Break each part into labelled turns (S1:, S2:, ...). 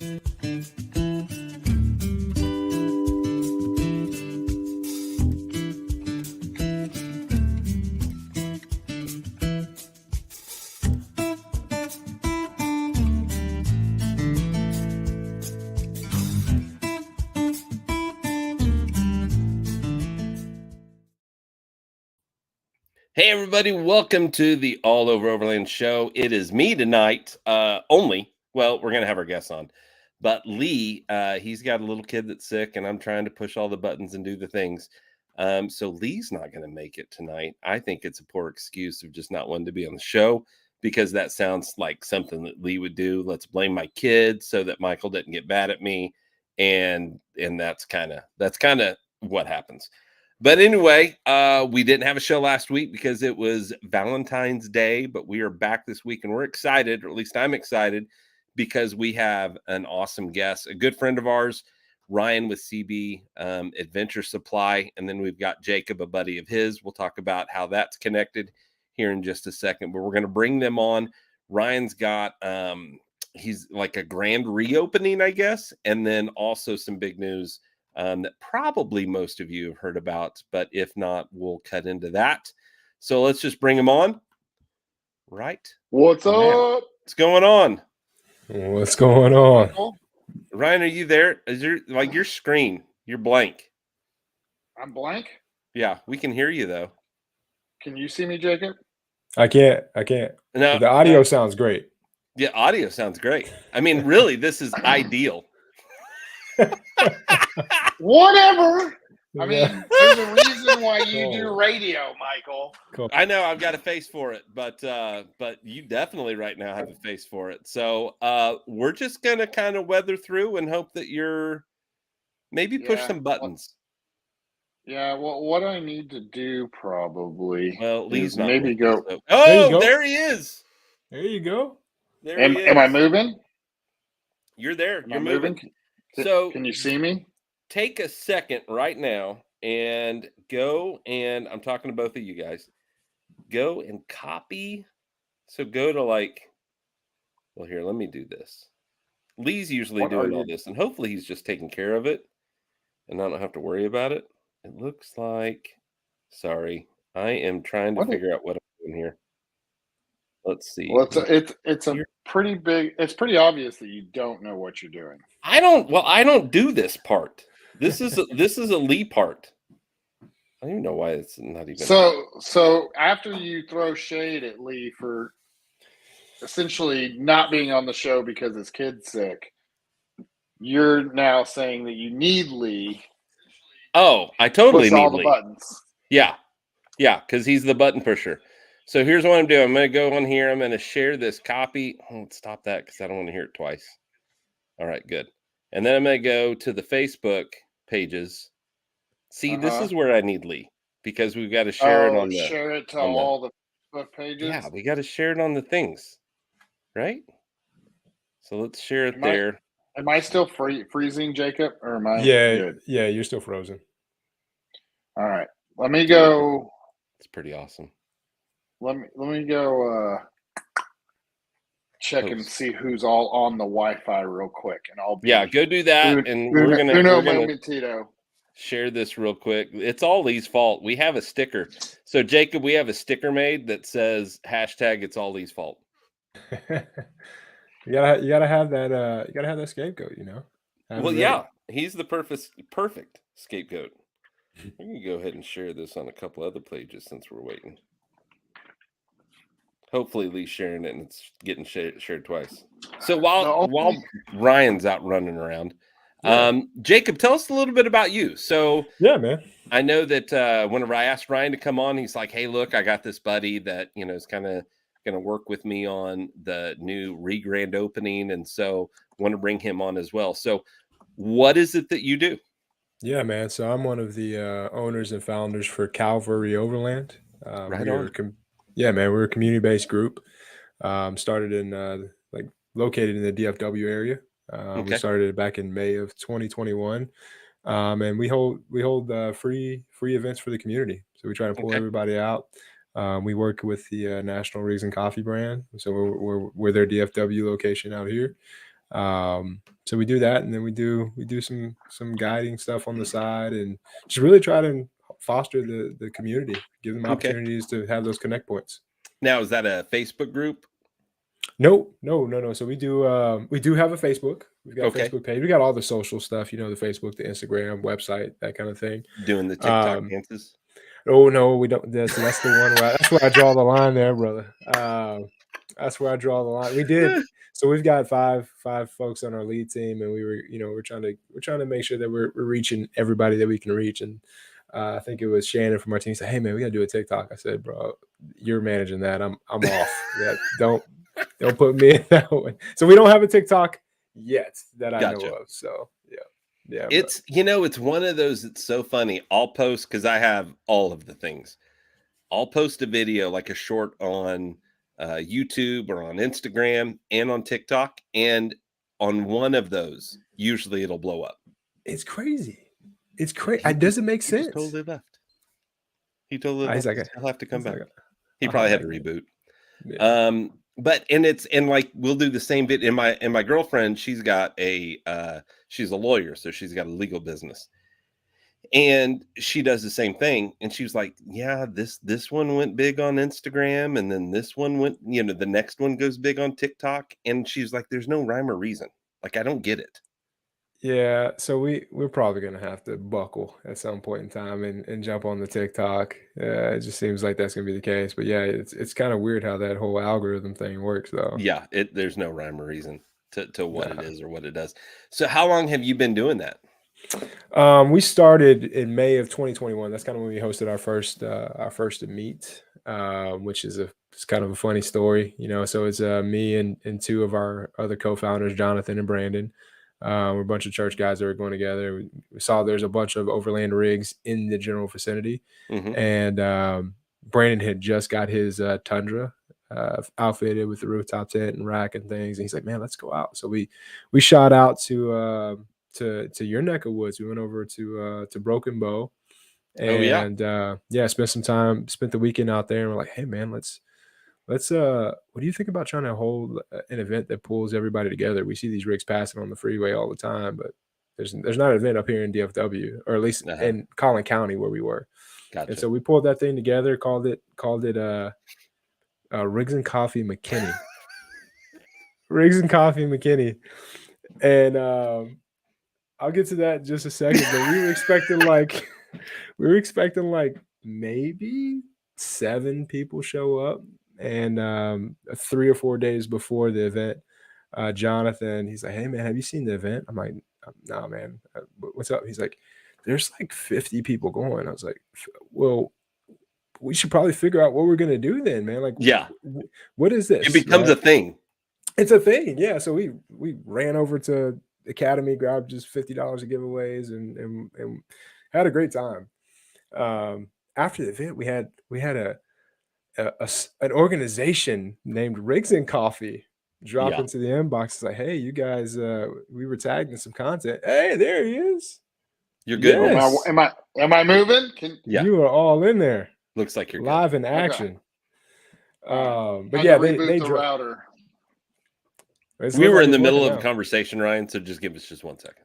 S1: Hey everybody, welcome to the All Over Overland show. It is me tonight, only. Well, we're gonna have our guests on, but Lee, he's got a little kid that's sick, and I'm trying to push all the buttons and do the things. So Lee's not gonna make it tonight. I think it's a poor excuse of just not wanting to be on the show because that sounds like something that Lee would do. Let's blame my kid so that Michael didn't get mad at me, and that's kind of what happens. But anyway, we didn't have a show last week because it was Valentine's Day, but we are back this week and we're excited, or at least I'm excited, because we have an awesome guest, a good friend of ours, Ryan with CB Adventure Supply. And then we've got Jacob, a buddy of his. We'll talk about how that's connected here in just a second, but we're going to bring them on. Ryan's got, he's like a grand reopening, I guess, and then also some big news that probably most of you have heard about, but if not, we'll cut into that. So let's just bring them on. Right.
S2: What's up?
S1: What's going on?
S3: What's going on?
S1: Ryan, are you there? Is your screen? You're blank.
S2: I'm blank?
S1: Yeah, we can hear you though.
S2: Can you see me, Jacob?
S3: I can't.
S1: No,
S3: the audio sounds great.
S1: Yeah, audio sounds great. I mean, really, this is ideal.
S2: Whatever. I mean, there's a reason why you do radio, Michael.
S3: Cool.
S1: I know I've got a face for it, but you definitely right now have a face for it. So we're just gonna kind of weather through and hope that you're maybe push some buttons.
S2: Well, what I need to do probably.
S1: Well, Lee's not
S2: maybe go.
S1: So. Oh, there he is.
S3: There you go.
S2: Am I moving?
S1: You're there. You're
S2: moving.
S1: So
S2: can you see me?
S1: Take a second right now and go, and I'm talking to both of you guys. Go and copy. So go to well, here, let me do this. Lee's usually doing all this, and hopefully he's just taking care of it, and I don't have to worry about it. It looks like, sorry, I am trying to figure out what I'm doing here. Let's see.
S2: Well, it's a pretty big. It's pretty obvious that you don't know what you're doing.
S1: I don't do this part. This is a Lee part. I don't even know why it's not even.
S2: So after you throw shade at Lee for essentially not being on the show because his kid's sick, you're now saying that you need Lee.
S1: Oh, I totally need
S2: all the
S1: Lee.
S2: Buttons.
S1: Yeah, because he's the button pusher. So here's what I'm doing. I'm going to go on here. I'm going to share this copy. Oh, stop that because I don't want to hear it twice. All right, good. And then I'm going to go to the Facebook pages. See, this is where I need Lee because we've got to share it on
S2: share it to all the Facebook pages.
S1: Yeah, we got to share it on the things, right? So let's share it there.
S2: Am I still freezing, Jacob, or am I?
S3: Good? Yeah, you're still frozen.
S2: All right, let me go.
S1: It's pretty awesome.
S2: Let me go check and see who's all on the Wi-Fi real quick, and I'll
S1: go do that, and we're gonna
S2: Tito.
S1: Share this real quick. It's all Lee's fault. We have a sticker. So Jacob, we have a sticker made that says hashtag It's all Lee's fault.
S3: you gotta have that. You gotta have that scapegoat. You know.
S1: Well, yeah, he's the perfect scapegoat. We can go ahead and share this on a couple other pages since we're waiting. Hopefully Lee's sharing it and it's getting shared twice. So while Ryan's out running around, Jacob, tell us a little bit about you. So
S3: yeah, man.
S1: I know that whenever I asked Ryan to come on, he's like, "Hey, look, I got this buddy that is kind of going to work with me on the new grand opening, and so I want to bring him on as well." So, what is it that you do?
S3: Yeah, man. So I'm one of the owners and founders for Calvary Overland.
S1: Right on.
S3: Yeah, man, we're a community-based group. Started in located in the DFW area. We started it back in May of 2021, and we hold free events for the community. So we try to pull everybody out. We work with the National Rigs and Coffee brand, so we're their DFW location out here. So we do that, and then we do some guiding stuff on the side, and just really try to foster the community, give them
S1: Okay.
S3: opportunities to have those connect points.
S1: Now, is that a Facebook group?
S3: No. So we do have a Facebook. We've got a
S1: Okay.
S3: Facebook page. We got all the social stuff, the Facebook, the Instagram, website, that kind of thing.
S1: Doing the TikTok dances?
S3: Oh no, we don't. That's the one that's where I draw the line there, brother. That's where I draw the line. We did. So we've got five folks on our lead team, and we're trying to make sure that we're reaching everybody that we can reach. And I think it was Shannon from our team said, "Hey man, we gotta do a TikTok." I said, "Bro, you're managing that. I'm off. Yeah, don't put me in that one." So we don't have a TikTok yet that I know of. So yeah.
S1: It's it's one of those. It's so funny. I'll post because I have all of the things. I'll post a video like a short on YouTube or on Instagram and on TikTok, and on one of those, usually it'll blow up.
S3: It's crazy. It's crazy. It doesn't make sense.
S1: He totally left. He totally left. He'll have to come back. He probably had to reboot. Yeah. But like we'll do the same bit. And my girlfriend, she's got she's a lawyer, so she's got a legal business. And she does the same thing. And she was like, yeah, this one went big on Instagram. And then this one went, the next one goes big on TikTok. And she's like, there's no rhyme or reason. Like, I don't get it.
S3: Yeah. So we're probably going to have to buckle at some point in time and jump on the TikTok. It just seems like that's going to be the case. But yeah, it's kind of weird how that whole algorithm thing works, though.
S1: Yeah. There's no rhyme or reason to what it is or what it does. So how long have you been doing that?
S3: We started in May of 2021. That's kind of when we hosted our first meet, which is it's kind of a funny story, So it's me and two of our other co-founders, Jonathan and Brandon. We're a bunch of church guys that are going together. We saw there's a bunch of overland rigs in the general vicinity, and Brandon had just got his Tundra outfitted with the rooftop tent and rack and things, and he's like, "Man, let's go out." So we shot out to your neck of woods. We went over to Broken Bow, and spent the weekend out there, and we're like, hey man, let's what do you think about trying to hold an event that pulls everybody together? We see these rigs passing on the freeway all the time, but there's not an event up here in DFW, or at least in Collin County where we were.
S1: Gotcha.
S3: And so we pulled that thing together, called it Rigs and Coffee McKinney. Rigs and Coffee McKinney. And I'll get to that in just a second, but we were expecting like maybe 7 people show up. And 3 or 4 days before the event, Jonathan, he's like, "Hey man, have you seen the event?" I'm like, "No, man. What's up?" He's like, "There's like 50 people going." I was like, "Well, we should probably figure out what we're gonna do then, man. Like,
S1: yeah,
S3: what is this?"
S1: It becomes a thing.
S3: It's a thing, yeah. So we ran over to Academy, grabbed just $50 of giveaways, and had a great time. After the event, we had an organization named Rigs and Coffee drop into the inbox. It's like, "Hey, you guys, we were tagged in some content. Hey, there he is.
S1: You're good."
S3: Yes.
S2: Am I moving?
S3: You are all in there.
S1: Looks like you're
S3: live
S1: good.
S3: In action.
S2: Okay.
S3: But yeah, they
S2: the router.
S1: We were in the middle of a conversation, Ryan, so just give us just 1 second.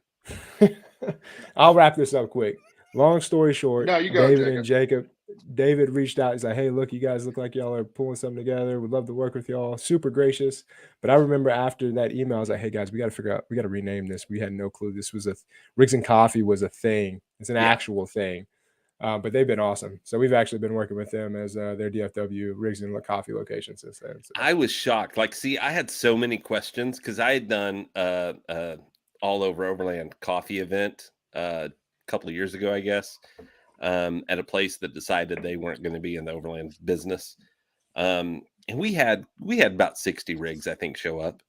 S3: I'll wrap this up quick. Long story short,
S2: no, you go,
S3: David and Jacob. David reached out. He's like, "Hey, look, you guys look like y'all are pulling something together. Would love to work with y'all." Super gracious. But I remember after that email, I was like, "Hey guys, we got to figure out. We got to rename this. We had no clue this was Rigs and Coffee was a thing. It's an actual thing." But they've been awesome. So we've actually been working with them as their DFW Rigs and Coffee location since then. So.
S1: I was shocked. Like, see, I had so many questions because I had done all over Overland coffee event a couple of years ago, I guess, at a place that decided they weren't going to be in the Overland business. And we had about 60 rigs, I think, show up.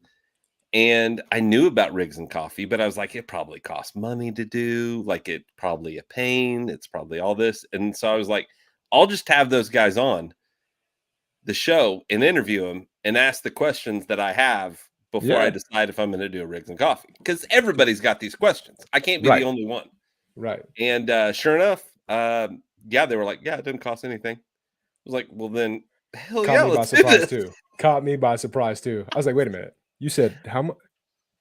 S1: And I knew about Rigs and Coffee, but I was like, it probably costs money to do. Like, it's probably a pain. It's probably all this. And so I was like, I'll just have those guys on the show and interview them and ask the questions that I have before I decide if I'm going to do a Rigs and Coffee. Because everybody's got these questions. I can't be the only one.
S3: Right.
S1: And sure enough, they were like, it didn't cost anything. I was like, well, then, hell yeah, let's do this.
S3: Caught me by surprise, too. I was like, wait a minute. You said how much?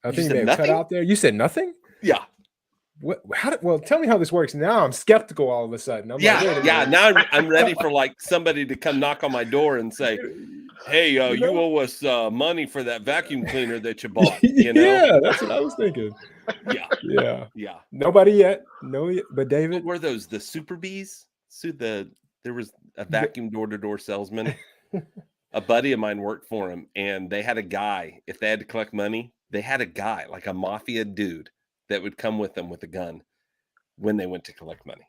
S3: I
S1: You
S3: think
S1: said
S3: they have cut
S1: nothing?
S3: out there. You said nothing?
S1: Yeah.
S3: What? Well, tell me how this works. Now I'm skeptical all of a sudden. I'm like, wait a
S1: Yeah.
S3: minute.
S1: Now I'm ready for like somebody to come knock on my door and say, "Hey,
S3: You
S1: you
S3: know?
S1: owe us money for that vacuum cleaner that you bought." You know?
S3: Yeah, that's what I was thinking.
S1: Yeah.
S3: Yeah.
S1: Yeah.
S3: Nobody yet. No, but
S1: What
S3: David,
S1: were those? The Super Bees? There was a vacuum door-to-door salesman. A buddy of mine worked for him, and they had a guy. If they had to collect money, they had a guy, like a mafia dude, that would come with them with a gun when they went to collect money.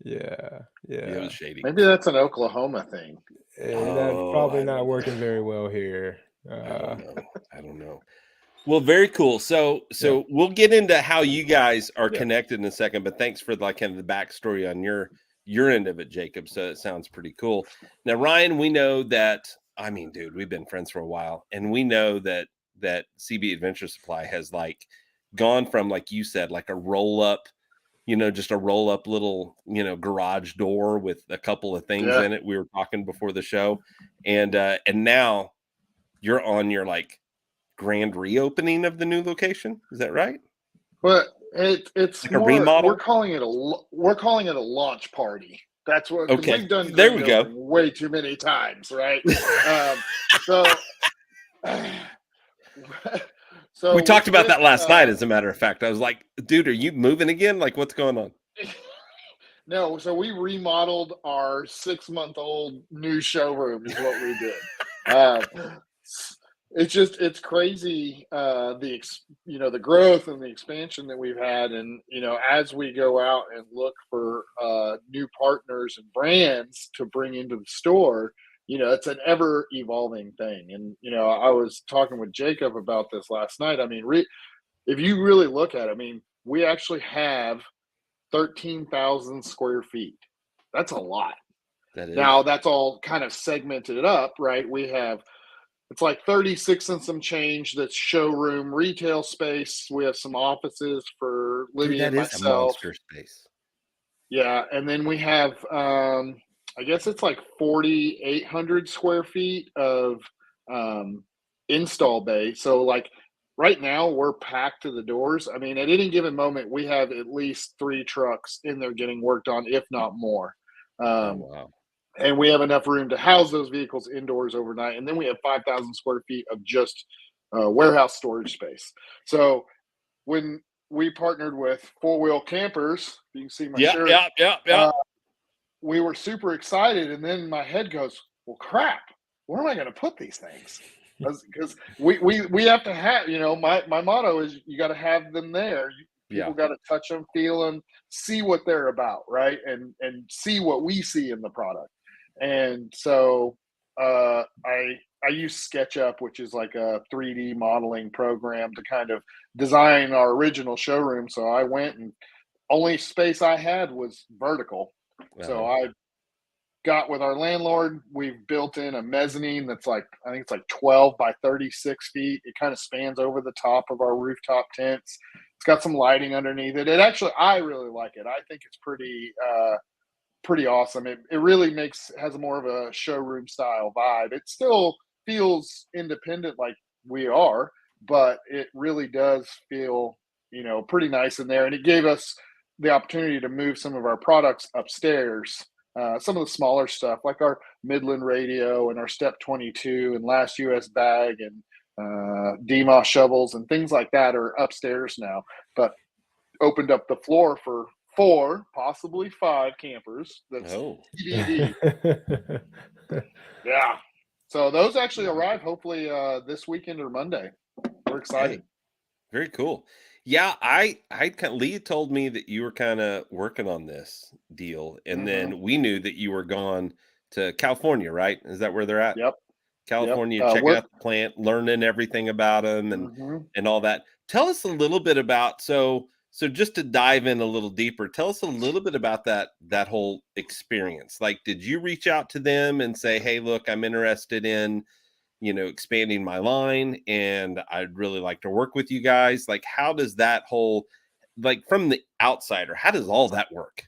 S3: yeah,
S1: It
S3: yeah.
S1: was shady.
S2: Maybe that's an Oklahoma thing.
S3: That's
S1: Oh,
S3: probably
S1: I
S3: not
S1: don't
S3: working
S1: know.
S3: very well here.
S1: I don't know. Well, very cool. So
S3: Yeah.
S1: we'll get into how you guys are
S3: Yeah.
S1: connected in a second, but thanks for like kind of the backstory on your end of it, Jacob. So it sounds pretty cool. Now, Ryan, we know that, I mean, dude, we've been friends for a while, and we know that CB Adventure Supply has like gone from, like you said, like a roll up, just a roll up little, garage door with a couple of things
S2: Yeah.
S1: in it. We were talking before the show, and now you're on your like grand reopening of the new location. Is that right?
S2: But it's
S1: Like a
S2: more.
S1: remodel?
S2: We're calling it a launch party. That's what, because
S1: Okay,
S2: we've done
S1: there
S2: green
S1: we go.
S2: building way too many times, right? So
S1: We talked about
S2: did,
S1: that last night, as a matter of fact. I was like, dude, are you moving again? Like, what's going on?
S2: No, so we remodeled our 6-month-old new showroom is what we did. It's crazy, the growth and the expansion that we've had, and as we go out and look for new partners and brands to bring into the store, it's an ever evolving thing. And I was talking with Jacob about this last night. I mean, if you really look at it, I mean, we actually have 13,000 square feet. That's a lot.
S1: That is.
S2: Now that's all kind of segmented up, right? It's like 36 and some change that's showroom retail space. We have some offices for Libby
S1: Dude,
S2: and
S1: that is a
S2: myself.
S1: monster space.
S2: Yeah, and then we have I guess it's like 4,800 square feet of install bay. So like right now we're packed to the doors. I mean, at any given moment we have at least 3 trucks in there getting worked on, if not more.
S1: Oh,
S2: Um,
S1: wow.
S2: and we have enough room to house those vehicles indoors overnight. And then we have 5,000 square feet of just warehouse storage space. So when we partnered with Four Wheel Campers, you can see my shirt.
S1: Yeah.
S2: We were super excited, and then my head goes, "Well, crap! Where am I going to put these things?" Because we have to have, my motto is you got to have them there. People got to touch them, feel them, see what they're about, right? And see what we see in the product. And so I use SketchUp, which is like a 3D modeling program, to kind of design our original showroom. So I went, and only space I had was vertical. So I got with our landlord. We've built in a mezzanine that's like, I think it's like 12 by 36 feet. It kind of spans over the top of our rooftop tents. It's got some lighting underneath it. I really like it. I think it's pretty awesome. It really has more of a showroom style vibe. It still feels independent like we are, but it really does feel, pretty nice in there. And it gave us the opportunity to move some of our products upstairs. Some of the smaller stuff, like our Midland radio and our Step 22 and Last US Bag and DMOS shovels and things like that, are upstairs now, but opened up the floor for 4, possibly 5 campers. That's TBD. Yeah. So those actually arrive hopefully this weekend or Monday. We're excited.
S1: Okay. Very cool. Yeah, Lee told me that you were kind of working on this deal, and then we knew that you were gone to California, right? Is that where they're at?
S2: Yep.
S1: California, checking out the plant, learning everything about them, and all that. Tell us a little bit about, so just to dive in a little deeper, tell us a little bit about that whole experience. Like, did you reach out to them and say, "Hey, look, I'm interested in, expanding my line, and I'd really like to work with you guys"? Like, how does that whole, like, from the outsider, how does all that work?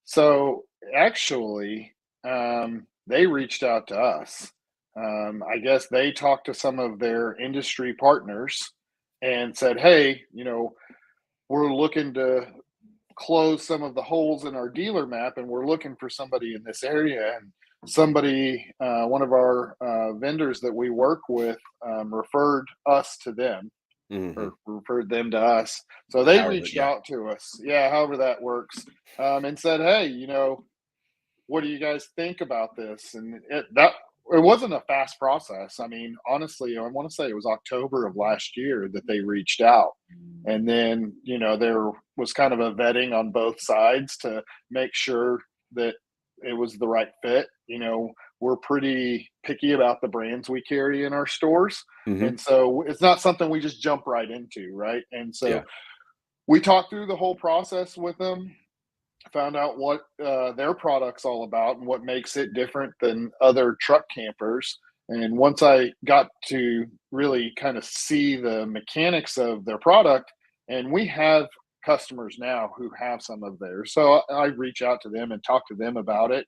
S2: So actually, they reached out to us. I guess they talked to some of their industry partners, and said, hey, we're looking to close some of the holes in our dealer map, and we're looking for somebody in this area. And somebody, one of our vendors that we work with, referred us to them, or referred them to us. So they reached out to us. Yeah, however that works, and said, hey, what do you guys think about this? And it wasn't a fast process. I mean, honestly, I want to say it was October of last year that they reached out. And then, there was kind of a vetting on both sides to make sure that it was the right fit. We're pretty picky about the brands we carry in our stores. And so it's not something we just jump right into, right? And so we talked through the whole process with them, found out what their product's all about and what makes it different than other truck campers. And once I got to really kind of see the mechanics of their product, and we have customers now who have some of theirs, so I reach out to them and talk to them about it,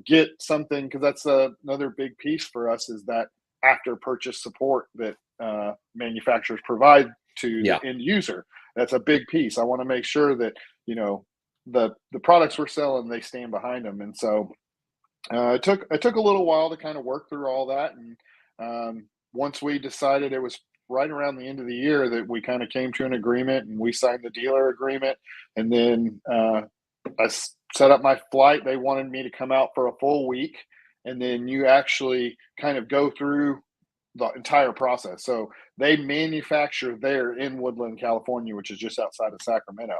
S2: get something, because that's another big piece for us, is that after purchase support that manufacturers provide to the end user. That's a big piece. I want to make sure that the products we're selling, they stand behind them. And so it took a little while to kind of work through all that. And once we decided, it was right around the end of the year that we kind of came to an agreement, and we signed the dealer agreement. And then I set up my flight. They wanted me to come out for a full week, and then you actually kind of go through the entire process. So they manufacture there in Woodland, California, which is just outside of Sacramento,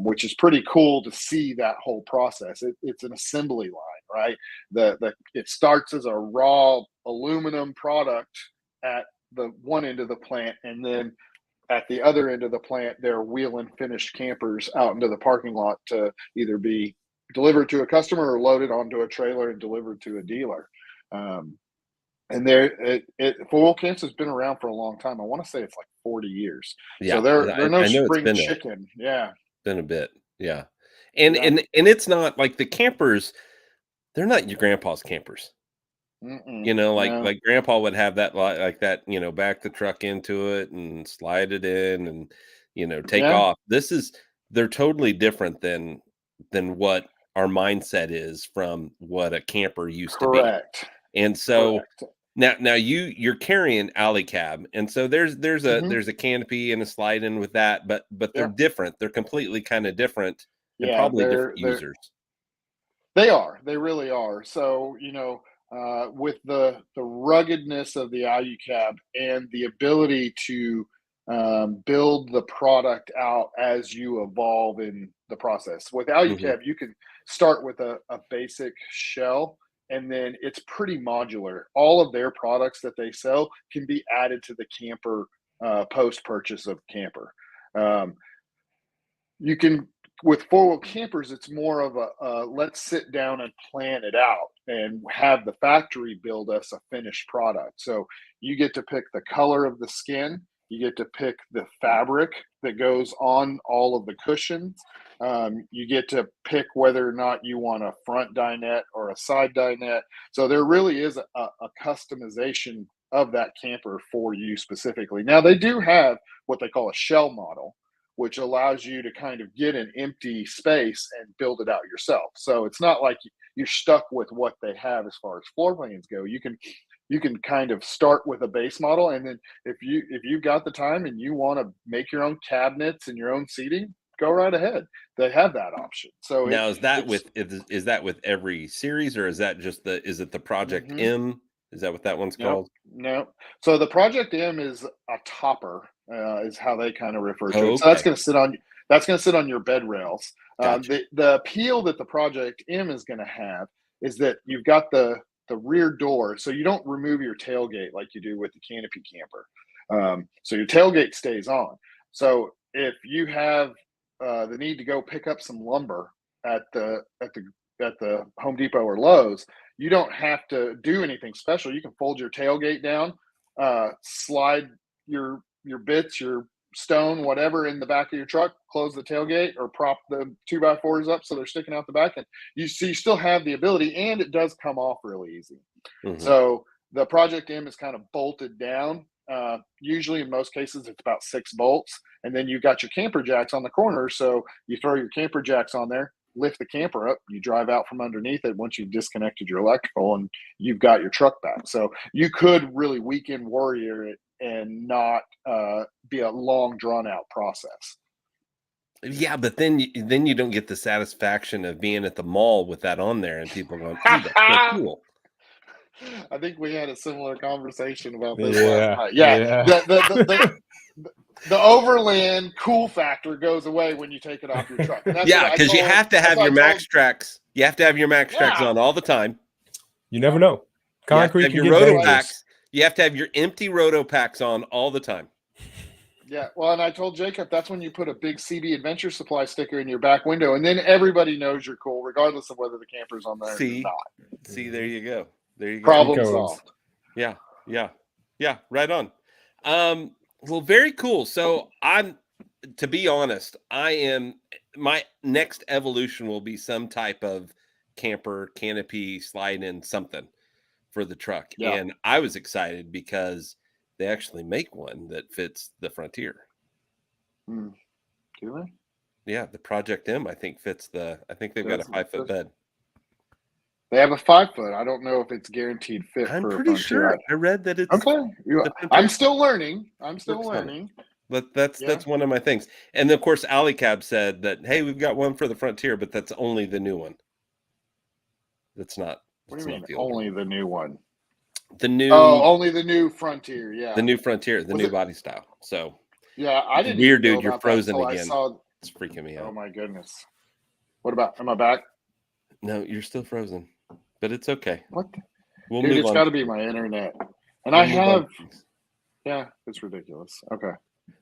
S2: which is pretty cool to see that whole process. It's an assembly line, right? It starts as a raw aluminum product at the one end of the plant, and then at the other end of the plant, they're wheeling finished campers out into the parking lot to either be delivered to a customer or loaded onto a trailer and delivered to a dealer. And Full Camps has been around for a long time. I want to say it's like 40 years.
S1: Yeah,
S2: so they're no spring
S1: it's
S2: chicken.
S1: Been a bit. Yeah. And it's not like the campers, they're not your grandpa's campers. Like grandpa would have that like that, back the truck into it and slide it in and take off. They're totally different than what our mindset is from what a camper used to be.
S2: Correct.
S1: And so now you're carrying alley cab, and so there's a canopy and a slide in with that, but they're different. They're completely kind of different, and probably different users.
S2: They really are. So with the ruggedness of the Alucab and the ability to build the product out as you evolve in the process. With Alucab, you can start with a basic shell, and then it's pretty modular. All of their products that they sell can be added to the camper post-purchase of camper. You can, with four-wheel campers, it's more of a let's sit down and plan it out and have the factory build us a finished product. So you get to pick the color of the skin. You get to pick the fabric that goes on all of the cushions. You get to pick whether or not you want a front dinette or a side dinette. So there really is a customization of that camper for you specifically. Now, they do have what they call a shell model, which allows you to kind of get an empty space and build it out yourself. So it's not like you're stuck with what they have as far as floor plans go. You can kind of start with a base model, and then if you've got the time and you want to make your own cabinets and your own seating, go right ahead. They have that option. So
S1: now is that with every series, or is that just is it the Project M? Is that what that one's called?
S2: No. So the Project M is a topper, is how they kind of refer to it.
S1: Okay.
S2: So that's going to sit on your bed rails.
S1: Gotcha.
S2: The appeal that the Project M is going to have is that you've got the rear door, so you don't remove your tailgate like you do with the canopy camper. So your tailgate stays on. So if you have the need to go pick up some lumber at the Home Depot or Lowe's, you don't have to do anything special. You can fold your tailgate down, slide your bits, your stone, whatever, in the back of your truck, close the tailgate, or prop the 2x4s up so they're sticking out the back, and you still have the ability, and it does come off really easy. So the Project M is kind of bolted down, Usually, in most cases, it's about 6 bolts, and then you've got your camper jacks on the corner. So you throw your camper jacks on there, lift the camper up, you drive out from underneath it once you've disconnected your electrical, and you've got your truck back. So you could really weekend warrior it and not be a long, drawn out process.
S1: Yeah, but then you don't get the satisfaction of being at the mall with that on there and people going, "Ooh, that's so cool."
S2: I think we had a similar conversation about this
S3: Yeah,
S2: last night. Yeah,
S3: yeah.
S2: the overland cool factor goes away when you take it off your truck. And that's
S1: Yeah,
S2: what I
S1: because you
S2: told-
S1: have to
S2: that's
S1: have
S2: what I
S1: your
S2: told-
S1: max tracks. You have to have your max tracks
S2: Yeah.
S1: on all the time.
S3: You never know.
S1: You have to
S3: Concrete
S1: have
S3: can
S1: your
S3: get
S1: roto
S3: dangerous.
S1: packs. You have to have your empty roto packs on all the time.
S2: Yeah, well, and I told Jacob that's when you put a big CB Adventure Supply sticker in your back window, and then everybody knows you're cool, regardless of whether the camper's on there or
S1: See?
S2: not.
S1: See, there you go. There you go.
S2: Problem
S3: Codes.
S2: solved.
S1: Yeah, right on. Well, very cool. So to be honest, my next evolution will be some type of camper canopy slide in something for the truck.
S2: Yeah.
S1: And I was excited because they actually make one that fits the Frontier.
S2: Do they?
S1: Yeah, the Project M, I think they've got a 5-foot bed.
S2: They have a 5-foot. I don't know if it's guaranteed fit.
S1: I'm
S2: for a
S1: pretty
S2: Frontier.
S1: sure. I read that it's
S2: Okay,
S1: the
S2: I'm
S1: Frontier.
S2: still learning. I'm still
S1: Looks fun.
S2: learning.
S1: But that's one of my things. And of course, AliCab said that, hey, we've got one for the Frontier, but that's only the new one. That's not.
S2: What do
S1: that's
S2: you mean?
S1: not the old
S2: Only the new one?
S1: The new.
S2: Oh, only the new Frontier. Yeah.
S1: The new Frontier, the
S2: Was
S1: new
S2: it-
S1: body style. So
S2: Yeah, I didn't.
S1: weird,
S2: even know
S1: dude. You're
S2: about that
S1: frozen
S2: until I
S1: again.
S2: saw-
S1: it's freaking me
S2: Oh
S1: out.
S2: my goodness. What about? Am I back?
S1: No, you're still frozen, but it's okay.
S2: What? The,
S1: We'll
S2: dude,
S1: move
S2: it's
S1: on.
S2: got to be my internet. And
S1: We'll
S2: I
S1: move on.
S2: have. Yeah, it's ridiculous. Okay.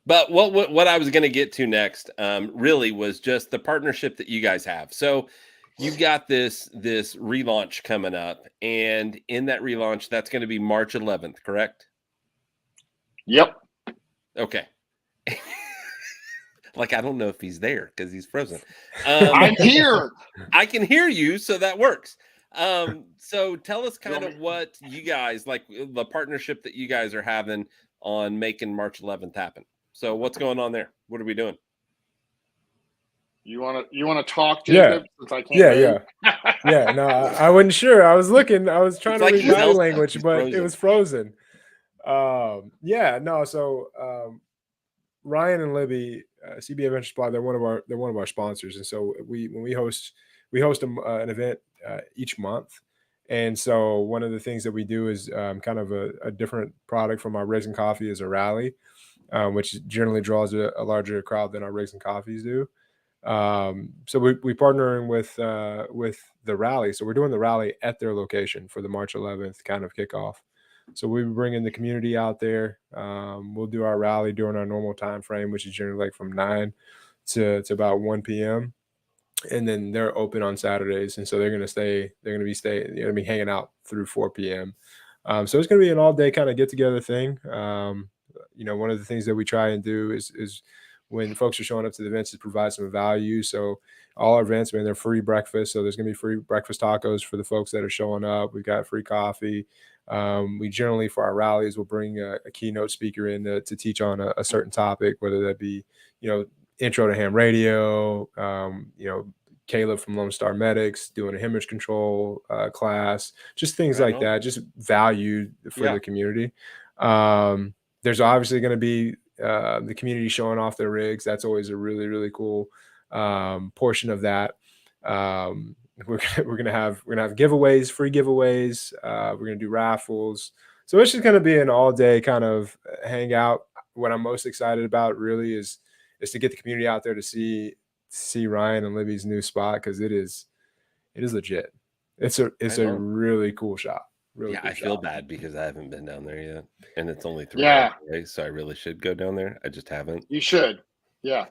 S1: But what I was going to get to next, really was just the partnership that you guys have. So you've got this relaunch coming up, and in that relaunch, that's going to be March 11th, correct?
S2: Yep.
S1: Okay. Like, I don't know if he's there because he's frozen.
S2: I'm here.
S1: I can hear you, so that works. So tell us
S2: You
S1: kind
S2: want
S1: of what you guys like, the partnership that you guys are having on making March 11th happen. So what's going on there? What are we doing?
S2: You want to talk,
S3: Yeah.
S2: Jacob? Since I can't.
S3: Yeah,
S2: hear
S3: yeah.
S2: you?
S3: Yeah, no, I wasn't sure. I was looking. I was trying
S1: It's
S3: to
S1: like
S3: read
S1: he's
S3: body
S1: Elsa.
S3: language,
S1: He's
S3: but
S1: frozen.
S3: it was frozen. Yeah, no. So Ryan and Libby, CB Adventure Supply, they're one of our sponsors, and so when we host an event each month. And so one of the things that we do is kind of a different product from our Rigs and Coffee is a rally, which generally draws a larger crowd than our Rigs and Coffees do. So we partnering with the rally. So we're doing the rally at their location for the March 11th kind of kickoff. So we bring in the community out there. We'll do our rally during our normal time frame, which is generally like from 9 to about 1 p.m. And then they're open on Saturdays, and so they're going to be hanging out through 4 p.m. So it's going to be an all-day kind of get-together thing. One of the things that we try and do is when folks are showing up to the events is provide some value. So all our events, man, they're free breakfast. So there's going to be free breakfast tacos for the folks that are showing up. We've got free coffee. We generally, for our rallies, will bring a keynote speaker in to teach on a certain topic, whether that be, intro to ham radio, Caleb from Lone Star Medics doing a hemorrhage control class, just things
S1: Right
S3: like
S1: on.
S3: that, just value for
S1: Yeah.
S3: the community. There's obviously going to be the community showing off their rigs. That's always a really, really cool portion of that. We're gonna have giveaways, free giveaways. We're gonna do raffles. So it's just gonna be an all day kind of hangout. What I'm most excited about really is to get the community out there to see Ryan and Libby's new spot, because it is legit. It's a
S1: know.
S3: really cool shop. Really
S1: Yeah,
S3: cool
S1: I feel
S3: shop.
S1: bad because I haven't been down there yet, and it's only 3
S2: Yeah.
S1: hours away, so I really should go down there. I just haven't.
S2: You should. Yeah.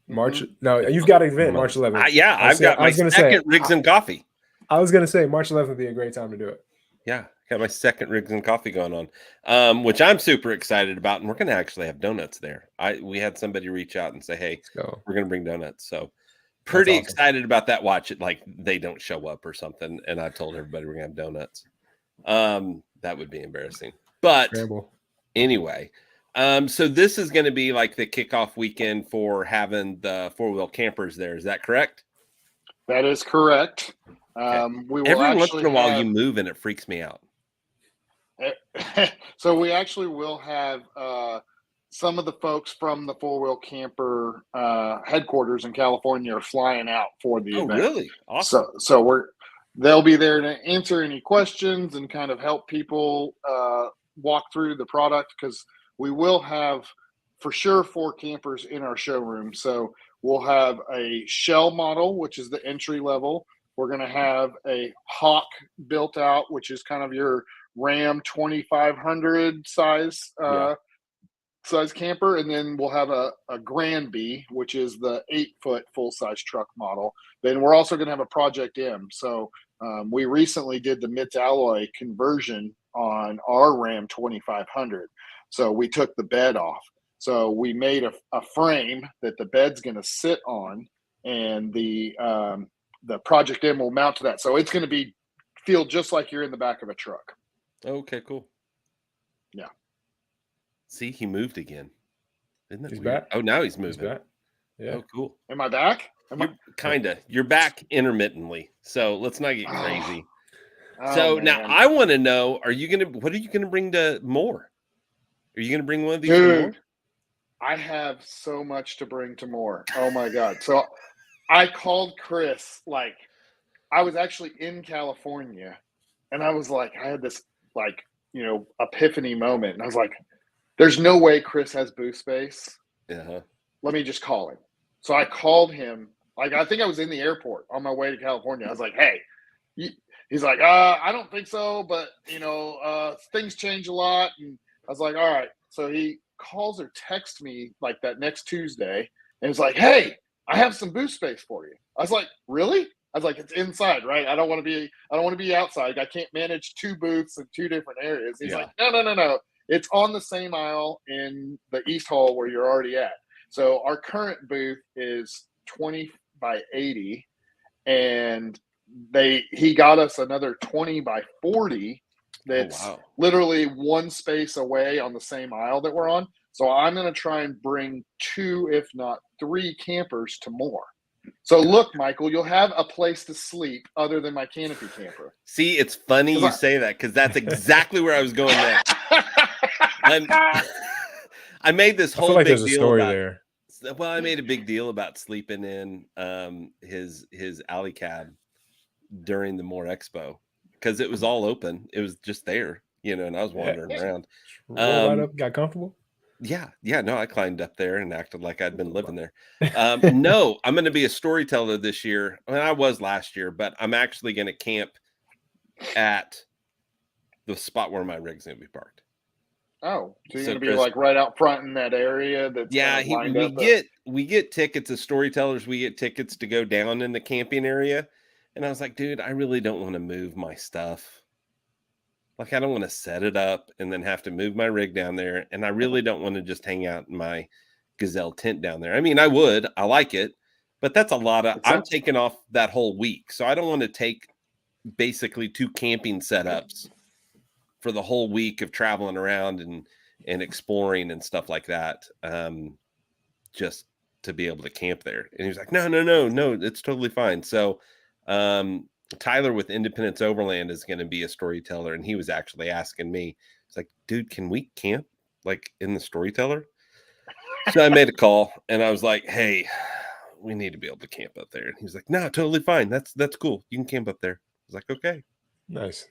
S3: March.
S2: Mhm.
S3: No, you've got an event March 11th.
S1: Yeah,
S3: I was
S1: I've got
S3: gonna- I
S1: my
S3: was gonna say,
S1: second Rigs and Coffee.
S3: I was gonna say March 11th would be a great time to do it.
S1: Yeah, got my second Rigs and Coffee going on, which I'm super excited about, and we're going to actually have donuts there. We had somebody reach out and say, "Hey,
S3: Let's go.
S1: we're going to bring donuts." So pretty
S3: awesome.
S1: excited about that. Watch it like they don't show up or something, and I told everybody we're going to have donuts. That would be embarrassing, but
S3: Scramble.
S1: Anyway, so this is going to be like the kickoff weekend for having the 4-wheel campers there. Is that correct?
S2: That is correct.
S1: Okay.
S2: We will
S1: Every once
S2: actually
S1: in a while
S2: have,
S1: you move and it freaks me out.
S2: so we actually will have some of the folks from the 4-wheel camper headquarters in California are flying out for the
S1: Oh,
S2: event.
S1: really? Awesome.
S2: So they'll be there to answer any questions and kind of help people walk through the product, because we will have for sure 4 campers in our showroom. So we'll have a shell model, which is the entry level. We're going to have a Hawk built out, which is kind of your Ram 2500 size size camper, and then we'll have a Granby, which is the 8-foot full size truck model. Then we're also going to have a Project M. So we recently did the MITS alloy conversion on our Ram 2500. So we took the bed off. So we made a frame that the bed's going to sit on, and the Project M will mount to that. So it's going to feel just like you're in the back of a truck.
S1: Okay, cool.
S2: Yeah.
S1: See, he moved again. Isn't that
S3: He's
S1: weird?
S3: back.
S1: Oh, now he's
S3: He's
S1: moving.
S3: back. Yeah.
S1: Oh, cool.
S2: Am I back?
S1: You're back intermittently. So let's not get crazy. So now
S2: man.
S1: I want to know, what are you gonna bring to Moore? Are you gonna bring one of these to Moore?
S2: Dude, I have so much to bring to Moore. Oh my God. So I called Chris, like I was actually in California, and I was like, I had this epiphany moment. And I was like, there's no way Chris has booth space.
S1: Uh-huh.
S2: Let me just call him. So I called him. Like, I think I was in the airport on my way to California. I was like, hey, he's like, I don't think so, but things change a lot. And I was like, all right. So he calls or texts me like that next Tuesday, and he's like, hey, I have some booth space for you. I was like, really? I was like, it's inside, right? I don't want to be outside. I can't manage 2 booths in 2 different areas. He's like, no. It's on the same aisle in the East Hall where you're already at. So our current booth is 20 by 80, and he got us another 20 by 40 that's literally 1 space away on the same aisle that we're on. So I'm going to try and bring 2, if not 3 campers to Moore. So look, Michael, you'll have a place to sleep other than my canopy camper.
S1: See, it's funny you say that, because that's exactly where I was going next. I made this whole big deal about
S3: there.
S1: Well, I made a big deal about sleeping in his alley cab during the Moore Expo, because it was all open. It was just there, and I was wandering around.
S3: Roll right up, got comfortable.
S1: Yeah. No, I climbed up there and acted like I'd been living there. No, I'm going to be a storyteller this year. I mean, I was last year, but I'm actually going to camp at the spot where my rig's going to be parked.
S2: Oh, so you're going to be like right out front in that area?
S1: We get tickets as storytellers. We get tickets to go down in the camping area. And I was like, dude, I really don't want to move my stuff. Like, I don't want to set it up and then have to move my rig down there. And I really don't want to just hang out in my Gazelle tent down there. I mean, I like it, but that's a lot of, I'm taking off that whole week. So I don't want to take basically 2 camping setups for the whole week of traveling around and exploring and stuff like that. Just to be able to camp there. And he was like, no, it's totally fine. So, Tyler with Independence Overland is going to be a storyteller, and he was actually asking me, he's like, dude, can we camp like in the storyteller? So I made a call, and I was like, hey, we need to be able to camp up there. And he was like, no, totally fine. That's cool. You can camp up there. I was like, okay.
S3: Nice.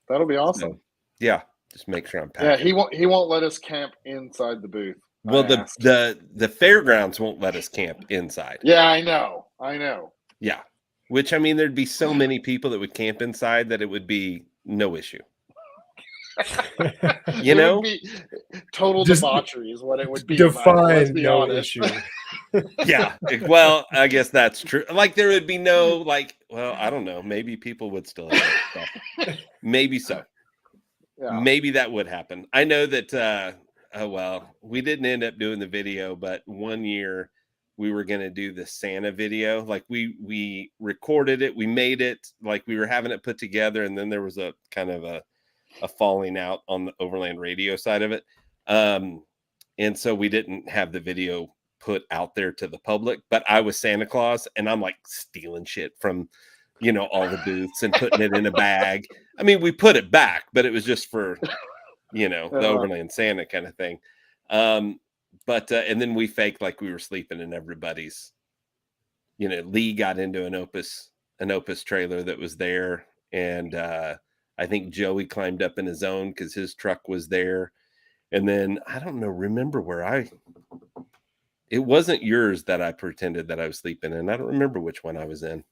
S2: That'll be awesome.
S1: So, yeah. Just make sure I'm packing.
S2: Yeah, he won't let us camp inside the booth.
S1: Well, the fairgrounds won't let us camp inside.
S2: Yeah, I know.
S1: Yeah. Which, I mean, there'd be so many people that would camp inside that it would be no issue.
S2: It would be total debauchery is what it would be.
S3: Define no issue.
S1: Yeah. Well, I guess that's true. Like, there would be no, I don't know. Maybe people would still have that stuff. Maybe so. Yeah. Maybe that would happen. I know that, we didn't end up doing the video, but one year we were going to do the Santa video. Like, we recorded it, we made it, like we were having it put together. And then there was a kind of a a falling out on the Overland Radio side of it. And so we didn't have the video put out there to the public, but I was Santa Claus and I'm like stealing shit from, all the booths and putting it in a bag. I mean, we put it back, but it was just for, the Overland Santa kind of thing. But and then we faked like we were sleeping in everybody's, Lee got into an Opus trailer that was there. And I think Joey climbed up in his own because his truck was there. And then I don't know, remember where it wasn't yours that I pretended that I was sleeping in. I don't remember which one I was in.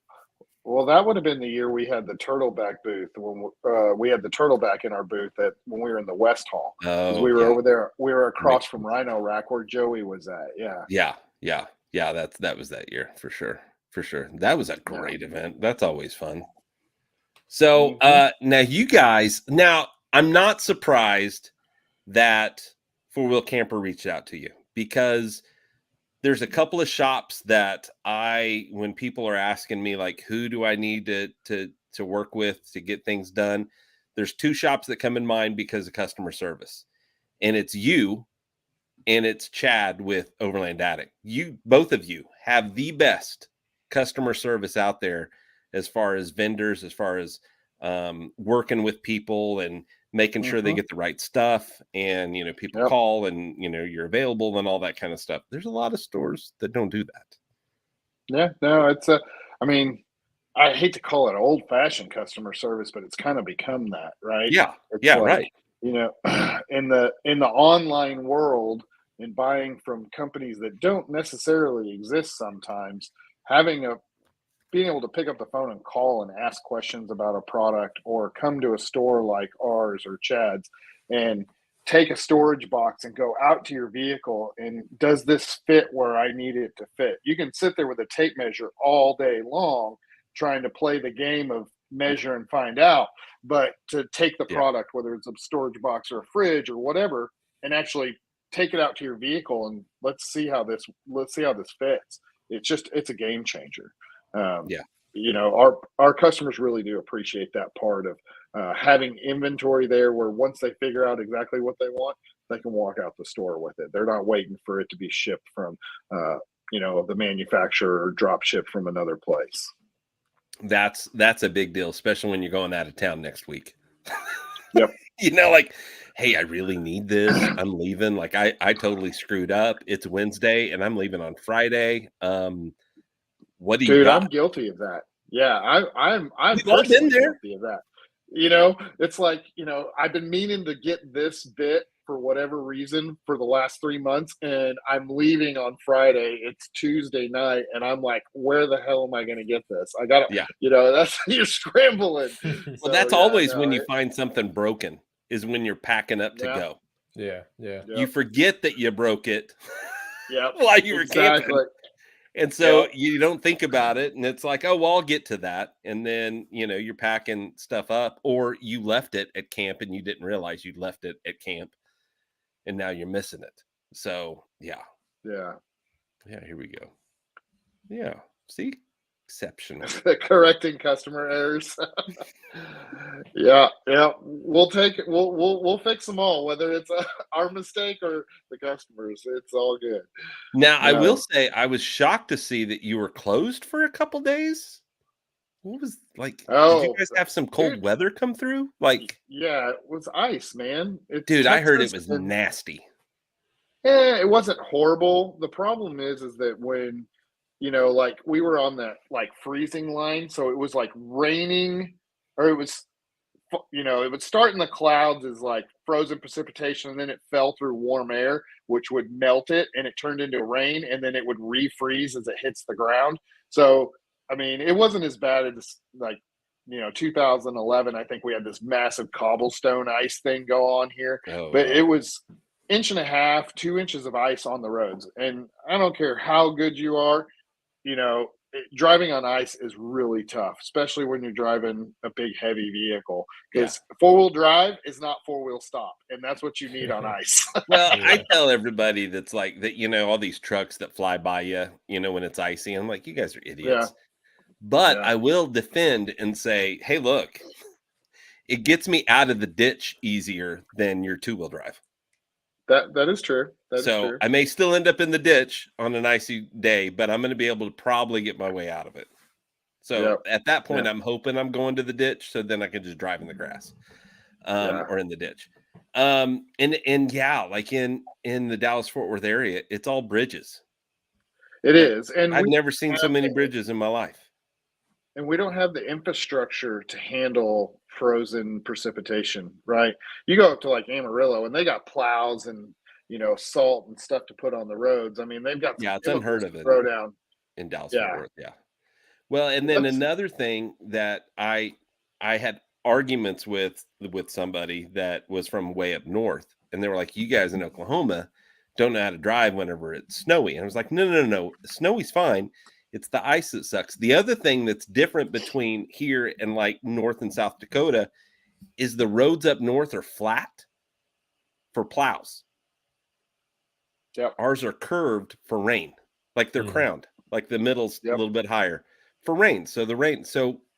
S2: Well, that would have been the year we had the Turtleback booth when we had the Turtleback in our booth when we were in the West Hall.
S1: Oh,
S2: we were over there. We were across from Rhino Rack where Joey was at. Yeah.
S1: Yeah. That was that year for sure. For sure. That was a great event. That's always fun. So now you guys, I'm not surprised that Four Wheel Camper reached out to you, because there's a couple of shops that when people are asking me, like, who do I need to work with to get things done? There's two shops that come in mind because of customer service, and it's you and it's Chad with Overland Addict. Both of you have the best customer service out there as far as vendors, as far as working with people and making sure they get the right stuff, and people call and you're available and all that kind of stuff. There's a lot of stores that don't do that.
S2: Yeah, no, it's I hate to call it old-fashioned customer service, but it's kind of become that, right?
S1: Yeah,
S2: it's
S1: right.
S2: In the online world, and buying from companies that don't necessarily exist sometimes, being able to pick up the phone and call and ask questions about a product, or come to a store like ours or Chad's and take a storage box and go out to your vehicle, and does this fit where I need it to fit? You can sit there with a tape measure all day long trying to play the game of measure and find out, but to take the product, whether it's a storage box or a fridge or whatever, and actually take it out to your vehicle and let's see how this fits. It's a game changer. Our customers really do appreciate that part of having inventory there, where once they figure out exactly what they want, they can walk out the store with it. They're not waiting for it to be shipped from the manufacturer or drop shipped from another place.
S1: That's a big deal, especially when you're going out of town next week.
S2: Yep.
S1: Like, hey, I really need this. I'm leaving. Like, I totally screwed up. It's Wednesday and I'm leaving on Friday. What do you got?
S2: I'm guilty of that. Yeah, I'm
S1: We've all been there.
S2: Guilty of that. It's like, I've been meaning to get this bit for whatever reason for the last 3 months, and I'm leaving on Friday. It's Tuesday night, and I'm like, where the hell am I going to get this? I got to, that's you're scrambling.
S1: Well, that's always when you find something broken, is when you're packing up to go.
S3: Yeah.
S1: You forget that you broke it.
S2: Yeah.
S1: While you were camping. And so you don't think about it, and it's like, oh, well, I'll get to that. And then, you're packing stuff up, or you left it at camp and you didn't realize you'd left it at camp, and now you're missing it. So, yeah, here we go. Yeah. See? Exceptional.
S2: Correcting customer errors. Yeah. We'll take it. We'll fix them all, whether it's our mistake or the customers. It's all good.
S1: Now, I will say I was shocked to see that you were closed for a couple days. What was did you guys have some cold weather come through? Like,
S2: yeah, it was ice, man.
S1: Dude, I heard it was nasty.
S2: It wasn't horrible. The problem is that when we were on that freezing line, so it was like raining, or it was, it would start in the clouds as like frozen precipitation, and then it fell through warm air, which would melt it, and it turned into rain, and then it would refreeze as it hits the ground. So, I mean, it wasn't as bad as 2011. I think we had this massive cobblestone ice thing go on here, but it was 1.5 inches, 2 inches of ice on the roads. And I don't care how good you are, driving on ice is really tough, especially when you're driving a big, heavy vehicle, because 4-wheel drive is not 4-wheel stop. And that's what you need on ice.
S1: Well, I tell everybody that's like that, all these trucks that fly by you, when it's icy, I'm like, you guys are idiots. But I will defend and say, hey, look, it gets me out of the ditch easier than your 2-wheel drive.
S2: That is true. That's
S1: so
S2: true.
S1: I may still end up in the ditch on an icy day, but I'm going to be able to probably get my way out of it. So at that point, I'm hoping I'm going to the ditch, so then I can just drive in the grass, or in the ditch. And yeah, like in the Dallas-Fort Worth area, it's all bridges.
S2: It is, and
S1: I've never seen so many bridges in my life.
S2: And we don't have the infrastructure to handle frozen precipitation, right? You go up to like Amarillo, and they got plows and salt and stuff to put on the roads. I mean, they've got
S1: it's unheard of it
S2: throw down
S1: in Dallas-Fort Worth. Yeah. Well, and then another thing that I had arguments with somebody that was from way up north, and they were like, "You guys in Oklahoma don't know how to drive whenever it's snowy." And I was like, No. Snowy's fine. It's the ice that sucks. The other thing that's different between here and like North and South Dakota is the roads up north are flat for plows.
S2: Yep.
S1: Ours are curved for rain, like they're crowned, like the middle's a little bit higher for rain. So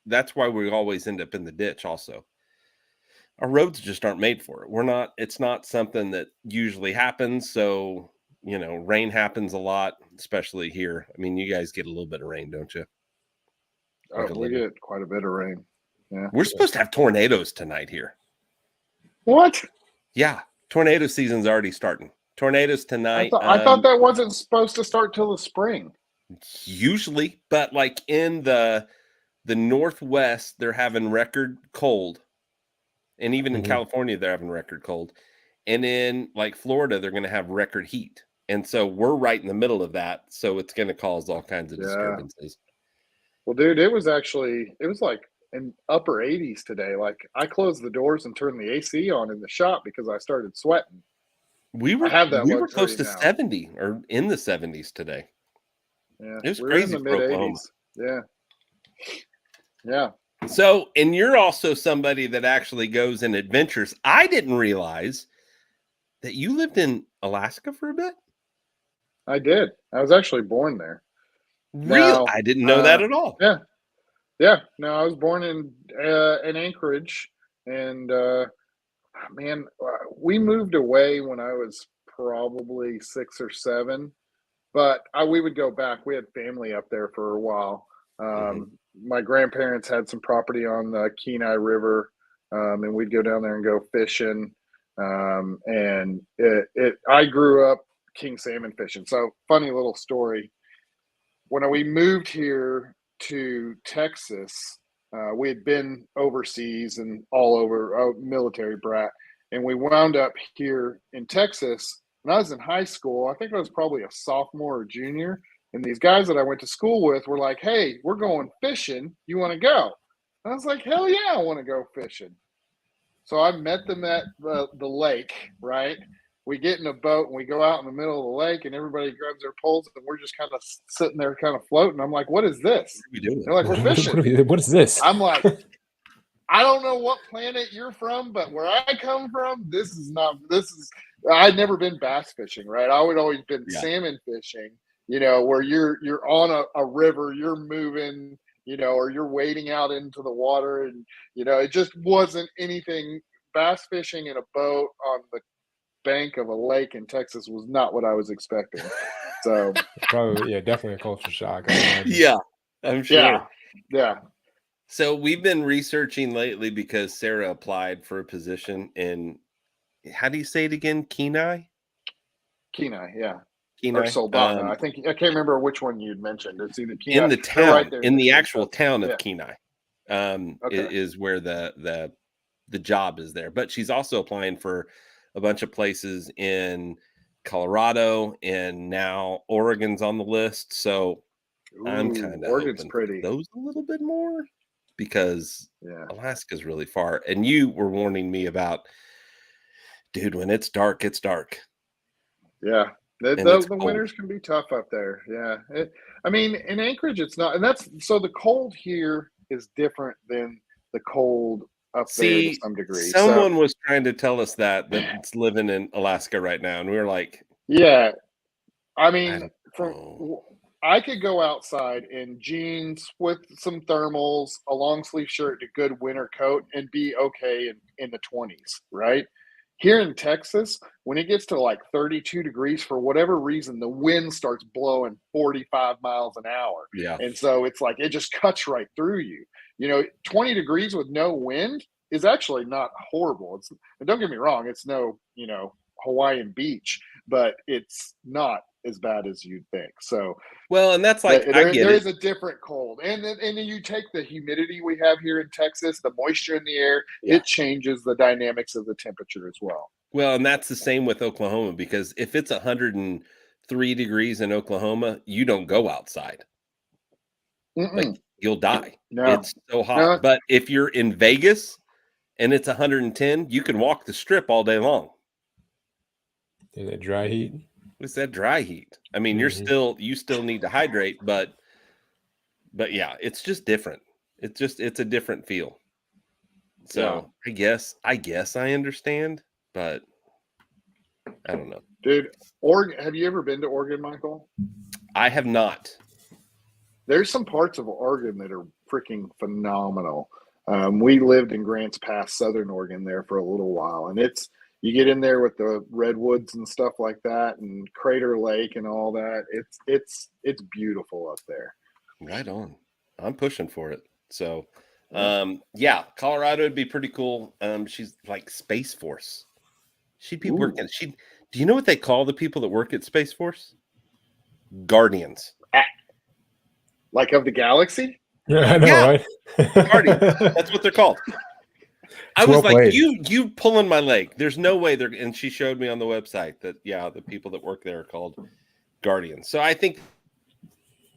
S1: that's why we always end up in the ditch also. Our roads just aren't made for it. It's not something that usually happens. So, rain happens a lot, especially here. I mean, you guys get a little bit of rain, don't you?
S2: We get quite a bit of rain. Yeah.
S1: We're supposed to have tornadoes tonight here.
S2: What?
S1: Yeah. Tornado season's already starting. Tornadoes tonight.
S2: I thought that wasn't supposed to start till the spring.
S1: Usually, but like in the Northwest, they're having record cold. And even in California, they're having record cold. And in like Florida, they're going to have record heat. And so we're right in the middle of that. So it's going to cause all kinds of disturbances.
S2: Well, dude, it was like in upper 80s today. Like I closed the doors and turned the AC on in the shop because I started sweating.
S1: We were close to 70 or in the 70s today.
S2: Yeah.
S1: It was crazy
S2: in the
S1: for Oklahoma.
S2: Yeah. Yeah.
S1: So, and you're also somebody that actually goes in adventures. I didn't realize that you lived in Alaska for a bit.
S2: I did. I was actually born there.
S1: Really? I didn't know that at all.
S2: Yeah. Yeah. No, I was born in Anchorage, and man, we moved away when I was probably 6 or 7, but we would go back. We had family up there for a while. My grandparents had some property on the Kenai River, and we'd go down there and go fishing. And I grew up king salmon fishing. So funny little story. When we moved here to Texas, we had been overseas and all over, military brat. And we wound up here in Texas. When I was in high school, I think I was probably a sophomore or junior. And these guys that I went to school with were like, "Hey, we're going fishing. You want to go?" And I was like, "Hell yeah, I want to go fishing." So I met them at the lake, right? We get in a boat and we go out in the middle of the lake, and everybody grabs their poles, and we're just kind of sitting there kind of floating. I'm like, "What is this?"
S1: What are we doing?
S2: They're like, "We're fishing."
S3: What is this?
S2: I'm like, "I don't know what planet you're from, but where I come from, I'd never been bass fishing, right? I would always been salmon fishing. Where you're on a river, you're moving, or you're wading out into the water, and it just wasn't anything. Bass fishing in a boat on the bank of a lake in Texas was not what I was expecting. So
S3: probably, definitely a culture shock.
S1: Yeah, I'm sure.
S2: Yeah.
S1: So we've been researching lately because Sarah applied for a position in, how do you say it again? Kenai,
S2: yeah.
S1: Kenai.
S2: Or Soldotna. I can't remember which one you'd mentioned. It's either Kenai
S1: in the town,
S2: right
S1: in the actual town of Kenai, is where the job is there. But she's also applying for a bunch of places in Colorado, and now Oregon's on the list. So I'm kind of
S2: Oregon's pretty.
S1: Those a little bit more because Alaska's really far. And you were warning me about, dude, when it's dark, it's dark.
S2: Yeah. The winters can be tough up there. Yeah. In Anchorage, it's not. And the cold here is different than the cold up there to some degree.
S1: Someone was trying to tell us that's living in Alaska right now. And we were like,
S2: yeah. I could go outside in jeans with some thermals, a long sleeve shirt, and a good winter coat, and be okay in the 20s, right? Here in Texas, when it gets to like 32 degrees, for whatever reason, the wind starts blowing 45 miles an hour.
S1: Yeah.
S2: And so it's like it just cuts right through you. 20 degrees with no wind is actually not horrible. And don't get me wrong, it's no, Hawaiian beach, but it's not as bad as you'd think. So
S1: Well, and that's like, I get
S2: there
S1: it.
S2: is a different cold, and then you take the humidity we have here in Texas, the moisture in the air,
S1: Yeah.
S2: it changes the dynamics of the temperature as well.
S1: Well, and that's the same with Oklahoma, because if it's 103 degrees in Oklahoma, you don't go outside. Like, you'll die.
S2: No.
S1: It's so hot.
S2: No.
S1: But if you're in Vegas and it's 110, you can walk the strip all day long.
S3: Is that dry heat?
S1: It's that dry heat. I mean, you still need to hydrate, but yeah, it's just different. It's a different feel. So
S2: Yeah.
S1: I guess I understand, but I don't know.
S2: Dude, Oregon, have you ever been to Oregon, Michael?
S1: I have not.
S2: There's some parts of Oregon that are freaking phenomenal. We lived in Grants Pass, Southern Oregon there for a little while, and you get in there with the redwoods and stuff like that, and Crater Lake and all that. It's beautiful up there.
S1: Right on. I'm pushing for it. So, yeah, Colorado would be pretty cool. She's like Space Force. She'd be working. Do you know what they call the people that work at Space Force? Guardians.
S2: Like of the galaxy?
S3: Yeah, I know, right?
S1: Guardians. That's what they're called. I was like, you pulling my leg. There's no way they're. And she showed me on the website that the people that work there are called Guardians. So I think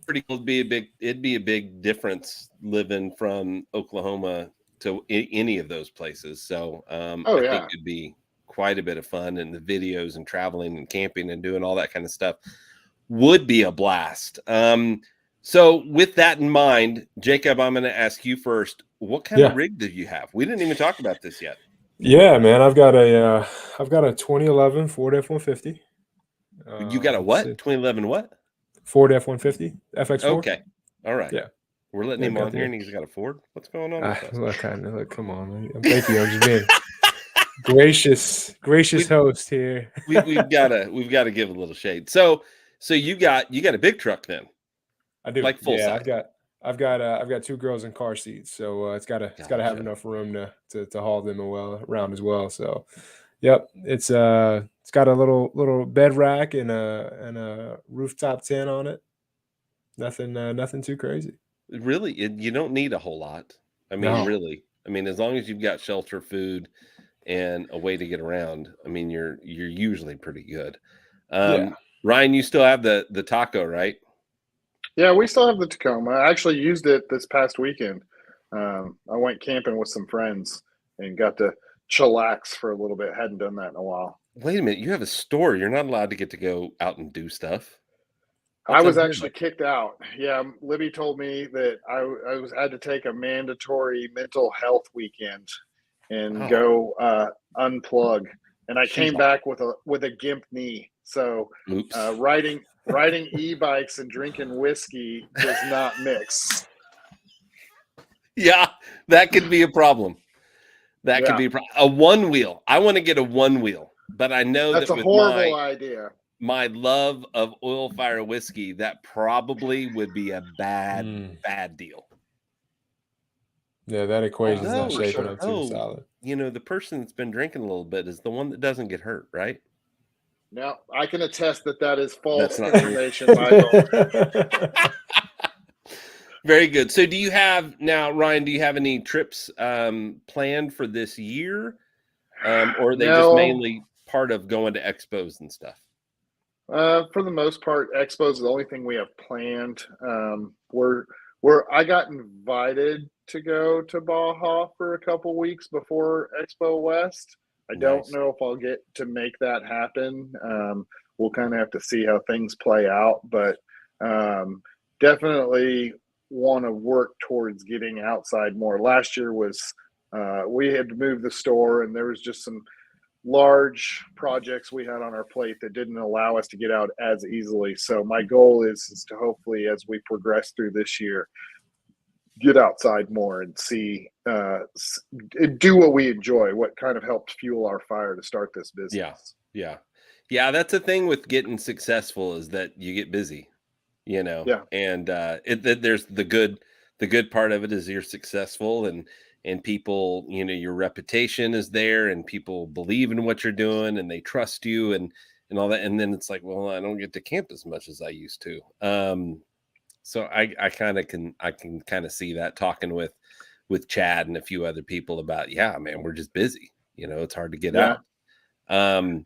S1: pretty cool. It'd be a big difference living from Oklahoma to any of those places. So I think it'd be quite a bit of fun, and the videos and traveling and camping and doing all that kind of stuff would be a blast. So with that in mind, Jacob, I'm going to ask you first. What kind of rig do you have? We didn't even talk about this yet.
S3: Yeah, man, I've got a 2011 Ford F-150.
S1: You got a what? 2011 what?
S3: Ford F-150 FX4.
S1: Okay, all right.
S3: Yeah,
S1: we're letting him on here, and he's got a Ford. What's going on?
S3: Look, come on. Thank you. I'm just being gracious host here.
S1: we've got to give a little shade. So you got a big truck then.
S3: I do.
S1: Like full size.
S3: I've got two girls in car seats, so it's got to have enough room to haul them around as well. So, yep, it's got a little bed rack and a rooftop tent on it. Nothing too crazy.
S1: Really, you don't need a whole lot. I mean, really. I mean, as long as you've got shelter, food, and a way to get around, I mean, you're usually pretty good. Ryan, you still have the Taco, right?
S2: Yeah, we still have the Tacoma. I actually used it this past weekend. I went camping with some friends and got to chillax for a little bit. Hadn't done that in a while.
S1: Wait a minute. You have a store. You're not allowed to go out and do stuff.
S2: I was actually kicked out. Yeah, Libby told me that I had to take a mandatory mental health weekend and go unplug. And I came back with a gimp knee. So riding e-bikes and drinking whiskey does not mix.
S1: Yeah, that could be a problem. That could be a one wheel. I want to get a one wheel, but I know
S2: that's a horrible idea.
S1: My love of oil fire whiskey, that probably would be a bad deal.
S3: Yeah, that equation's not shaping up too solid.
S1: The person that's been drinking a little bit is the one that doesn't get hurt, right?
S2: No, I can attest that is false information, Michael.
S1: Very good. So do you have Ryan, do you have any trips planned for this year? Or are they just mainly part of going to expos and stuff?
S2: For the most part, expos is the only thing we have planned. I got invited to go to Baja for a couple weeks before Expo West. I don't know if I'll get to make that happen. We'll kind of have to see how things play out, but definitely want to work towards getting outside more. Last year was we had to move the store, and there was just some large projects we had on our plate that didn't allow us to get out as easily. So my goal is to hopefully, as we progress through this year, get outside more and see, do what we enjoy, what kind of helped fuel our fire to start this business.
S1: Yeah. That's the thing with getting successful is that you get busy,
S2: Yeah.
S1: and there's the good part of it is you're successful and people, your reputation is there and people believe in what you're doing and they trust you and all that. And then it's like, well, I don't get to camp as much as I used to. So I can kind of see that talking with Chad and a few other people about, yeah, man, we're just busy. It's hard to get out.
S2: And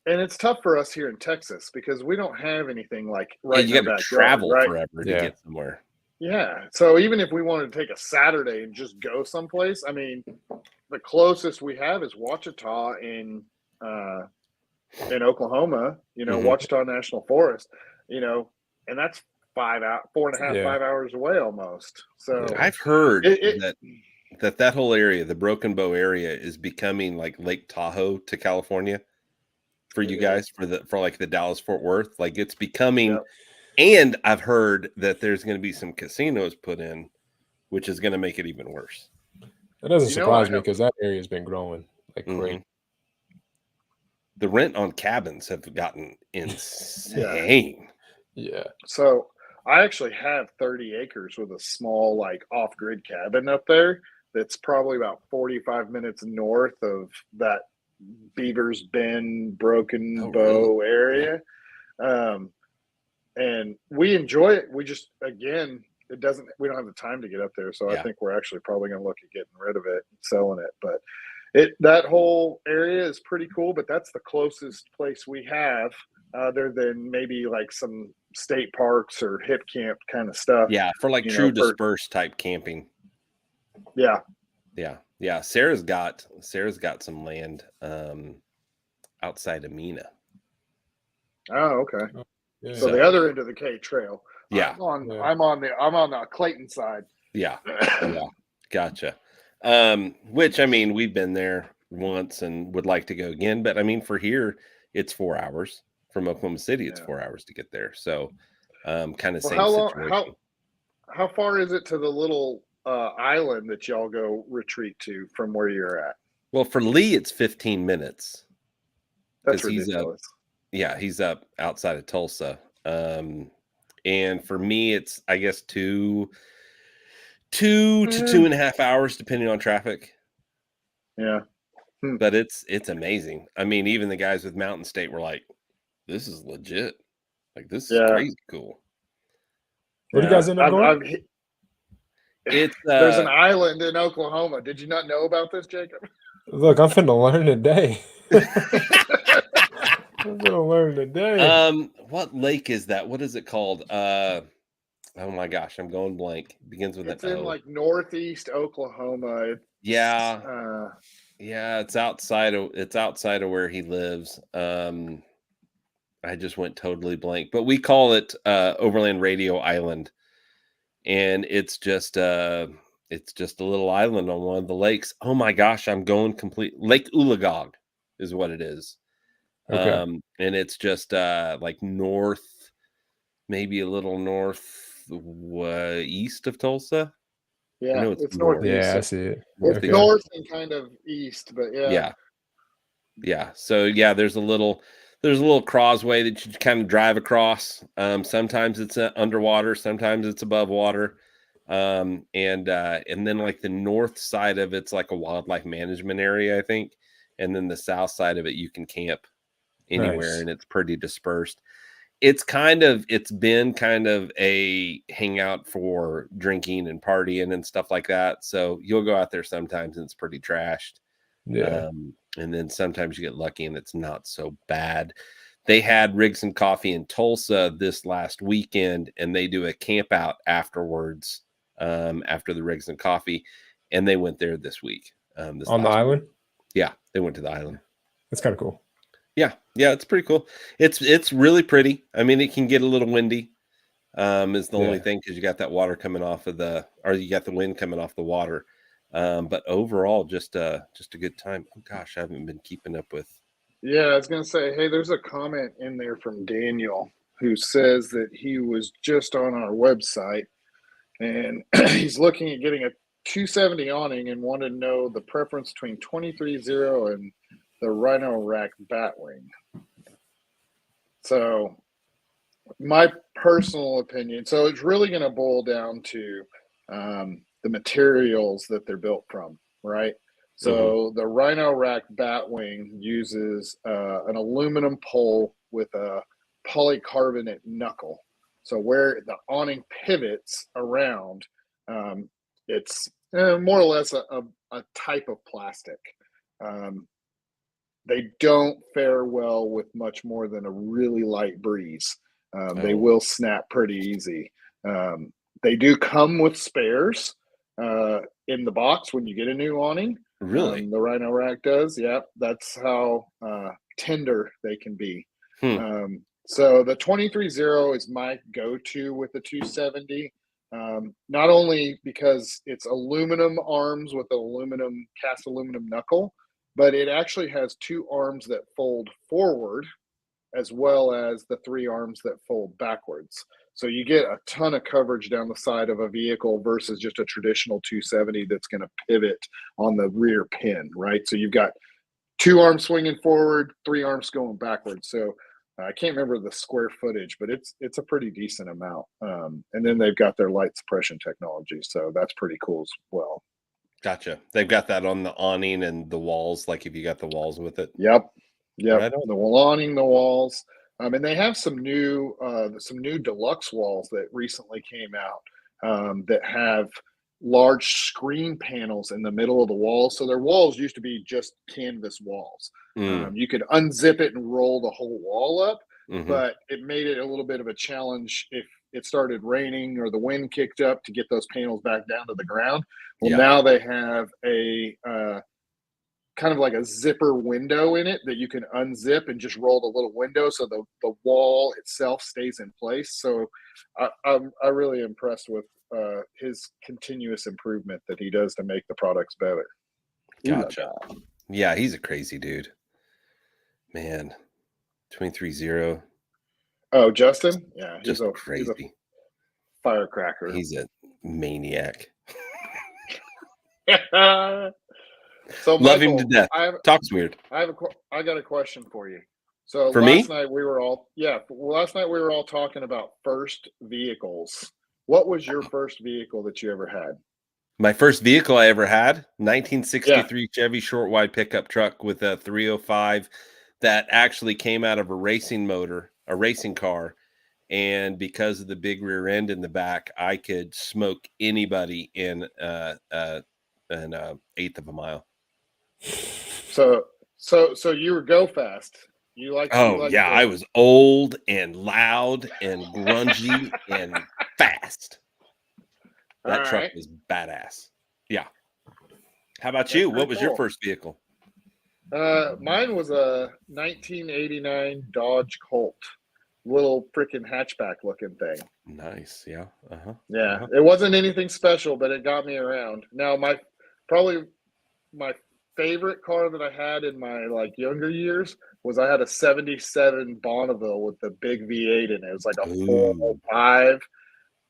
S2: it's tough for us here in Texas because we don't have anything like
S1: you got to travel forever to get somewhere.
S2: Yeah. So even if we wanted to take a Saturday and just go someplace, I mean, the closest we have is Ouachita in Oklahoma, Ouachita National Forest, and that's 4.5, 5 hours away almost. So
S1: I've heard that whole area, the Broken Bow area, is becoming like Lake Tahoe to California for you guys, for like the Dallas Fort Worth. Like it's becoming. Yep. And I've heard that there's going to be some casinos put in, which is going to make it even worse.
S3: That doesn't surprise me because that area has been growing like crazy.
S1: The rent on cabins have gotten insane.
S3: Yeah.
S2: So I actually have 30 acres with a small, like off-grid cabin up there. That's probably about 45 minutes north of that Beavers Bend, Broken Bow area. And we enjoy it. We just, again, we don't have the time to get up there. So I think we're actually probably going to look at getting rid of it and selling it. But that whole area is pretty cool, but that's the closest place we have other than maybe like some state parks or hip camp kind of stuff.
S1: Yeah. For like true dispersed type camping.
S2: Yeah.
S1: Yeah. Sarah's got some land outside of Mena.
S2: Oh, okay.
S3: Yeah.
S2: So the other end of the K Trail.
S1: Yeah.
S2: I'm on the Clayton side.
S1: Yeah. Gotcha. Which, I mean, we've been there once and would like to go again, but I mean, for here, it's 4 hours from Oklahoma City. It's 4 hours to get there. So, kind of same situation.
S2: How far is it to the little island that y'all go retreat to from where you're at?
S1: Well, for Lee, it's 15 minutes.
S2: That's ridiculous.
S1: He's up outside of Tulsa. And for me, it's, I guess, 2 to 2.5 hours, depending on traffic.
S2: Yeah.
S1: But it's amazing. I mean, even the guys with Mountain State were like, this is legit. Like, this is crazy cool.
S3: Where do you guys end up going?
S2: There's an island in Oklahoma. Did you not know about this, Jacob?
S3: Look, I'm finna learn today. I'm gonna learn today.
S1: What lake is that? What is it called? Oh my gosh, I'm going blank. It begins with
S2: it's
S1: an
S2: in like northeast Oklahoma.
S1: It's outside of where he lives. I just went totally blank, but we call it Overland Radio Island, and it's just a little island on one of the lakes. Oh my gosh, I'm going complete. Lake Ulagog is what it is.
S3: Okay.
S1: And it's just like north, maybe a little east of Tulsa.
S2: Yeah, it's northeast.
S3: Yeah, I see it.
S2: It's north and kind of east, but
S1: yeah. So there's a little causeway that you kind of drive across. Sometimes it's underwater, sometimes it's above water. And then like the north side of it's like a wildlife management area, I think. And then the south side of it, you can camp anywhere, and it's pretty dispersed. It's been kind of a hangout for drinking and partying and stuff like that. So you'll go out there sometimes and it's pretty trashed.
S3: Yeah.
S1: And then sometimes you get lucky and it's not so bad. They had Rigs and Coffee in Tulsa this last weekend, and they do a camp out afterwards, after the Rigs and Coffee, and they went there this week.
S3: On the island?
S1: Yeah, they went to the island.
S3: That's kind of cool.
S1: Yeah, it's pretty cool. It's really pretty. I mean, it can get a little windy. Is the only thing, because you got that water coming off of you got the wind coming off the water. But overall, just a good time. Oh gosh, I haven't been keeping up with.
S2: Yeah, I was gonna say, hey, there's a comment in there from Daniel who says that he was just on our website and he's looking at getting a 270 awning and wanted to know the preference between 23-0 and the Rhino Rack Batwing. So, my personal opinion, so it's really going to boil down to the materials that they're built from, right? So the Rhino Rack Batwing uses an aluminum pole with a polycarbonate knuckle. So where the awning pivots around, it's more or less a type of plastic. They don't fare well with much more than a really light breeze. They will snap pretty easy. They do come with spares in the box when you get a new awning.
S1: Really?
S2: The Rhino Rack does. Yeah, that's how tender they can be. So the 23-0 is my go-to with the 270. Not only because it's aluminum arms with aluminum cast aluminum knuckle, but it actually has two arms that fold forward as well as the three arms that fold backwards. So you get a ton of coverage down the side of a vehicle versus just a traditional 270 that's going to pivot on the rear pin, right? So you've got two arms swinging forward, three arms going backwards. So I can't remember the square footage, but it's a pretty decent amount. And then they've got their light suppression technology. So that's pretty cool as well.
S1: Gotcha. They've got that on the awning and the walls, like if you got the walls with it.
S2: Yep.
S1: Right
S2: The awning, the walls. And they have some new deluxe walls that recently came out that have large screen panels in the middle of the wall. So their walls used to be just canvas walls. You could unzip it and roll the whole wall up, but it made it a little bit of a challenge if it started raining or the wind kicked up to get those panels back down to the ground. Well, now they have a kind of like a zipper window in it that you can unzip and just roll the little window so the wall itself stays in place. So I'm really impressed with his continuous improvement that he does to make the products better.
S1: Gotcha. Yeah, he's a crazy dude. Man, 23-0.
S2: Oh, Justin? Yeah,
S1: he's crazy.
S2: He's a firecracker.
S1: He's a maniac.
S2: So
S1: love
S2: Michael,
S1: him to death. Talks weird.
S2: I got a question for you. So
S1: for
S2: last night we were all talking about first vehicles. What was your first vehicle that you ever had?
S1: My first vehicle I ever had, 1963 Chevy short wide pickup truck with a 305 that actually came out of a racing car. And because of the big rear end in the back, I could smoke anybody in an eighth of a mile.
S2: So you were go fast.
S1: I was old and loud and grungy and fast. That truck was badass. Yeah. How about you? What was your first vehicle?
S2: Mine was a 1989 Dodge Colt, little freaking hatchback looking thing.
S1: Nice. Yeah.
S2: It wasn't anything special, but it got me around. Now probably my favorite car that I had in my younger years was I had a 77 Bonneville with the big V8 in it. It was like a 405,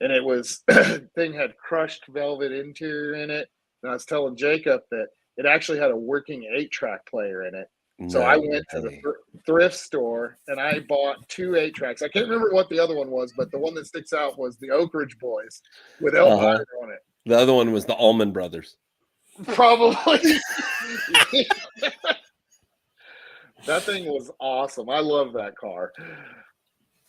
S2: and it was thing had crushed velvet interior in it. And I was telling Jacob that it actually had a working 8-track player in it. So I went to the thrift store and I bought 2 8-tracks. I can't remember what the other one was, but the one that sticks out was the Oak Ridge Boys with Elvira on it.
S1: The other one was the Allman Brothers.
S2: Probably. That thing was awesome. I love that car.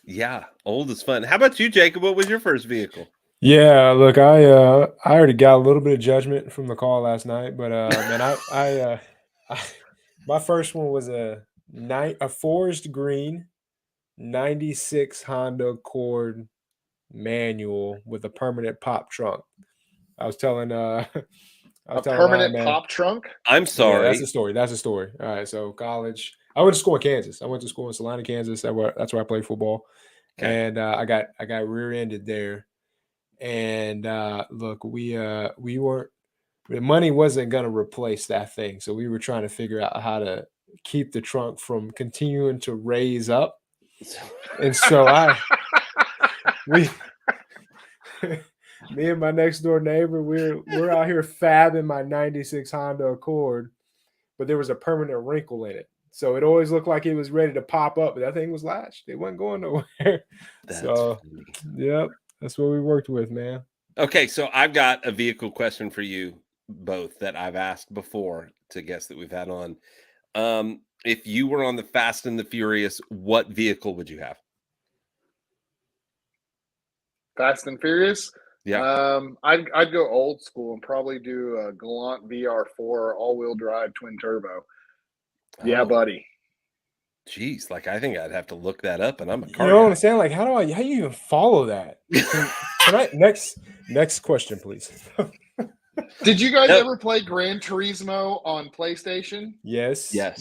S1: Yeah, old is fun. How about you, Jacob? What was your first vehicle?
S3: Yeah, look, I already got a little bit of judgment from the call last night, but man, my first one was a forest green 96 Honda Accord manual with a permanent pop trunk. I was telling
S2: a permanent pop trunk?
S1: I'm sorry.
S3: Yeah, that's a story. All right, so college. I went to school in Kansas. I went to school in Salina, Kansas. That's where I played football. Okay. And I got rear-ended there. And look, we weren't the money wasn't going to replace that thing. So we were trying to figure out how to keep the trunk from continuing to raise up. And so we me and my next door neighbor, we're out here fabbing my 96 Honda Accord, but there was a permanent wrinkle in it. So it always looked like it was ready to pop up, but that thing was latched. It wasn't going nowhere.
S1: That's
S3: So
S1: funny.
S3: yep, that's what we worked with, man.
S1: Okay, so I've got a vehicle question for you both that I've asked before to guests that we've had on. If you were on the Fast and the Furious, what vehicle would you have?
S2: Fast and Furious.
S1: Yeah.
S2: I'd go old school and probably do a Galant VR4 all-wheel drive twin turbo. Yeah,
S1: Oh,
S2: buddy.
S1: geez, like I think I'd have to look that up, and I'm a
S3: You
S1: car
S3: don't
S1: guy.
S3: understand? Like, how do you even follow that? Can I next question, please?
S2: Did you guys
S1: Nope.
S2: ever play Gran Turismo on PlayStation?
S3: Yes.
S2: That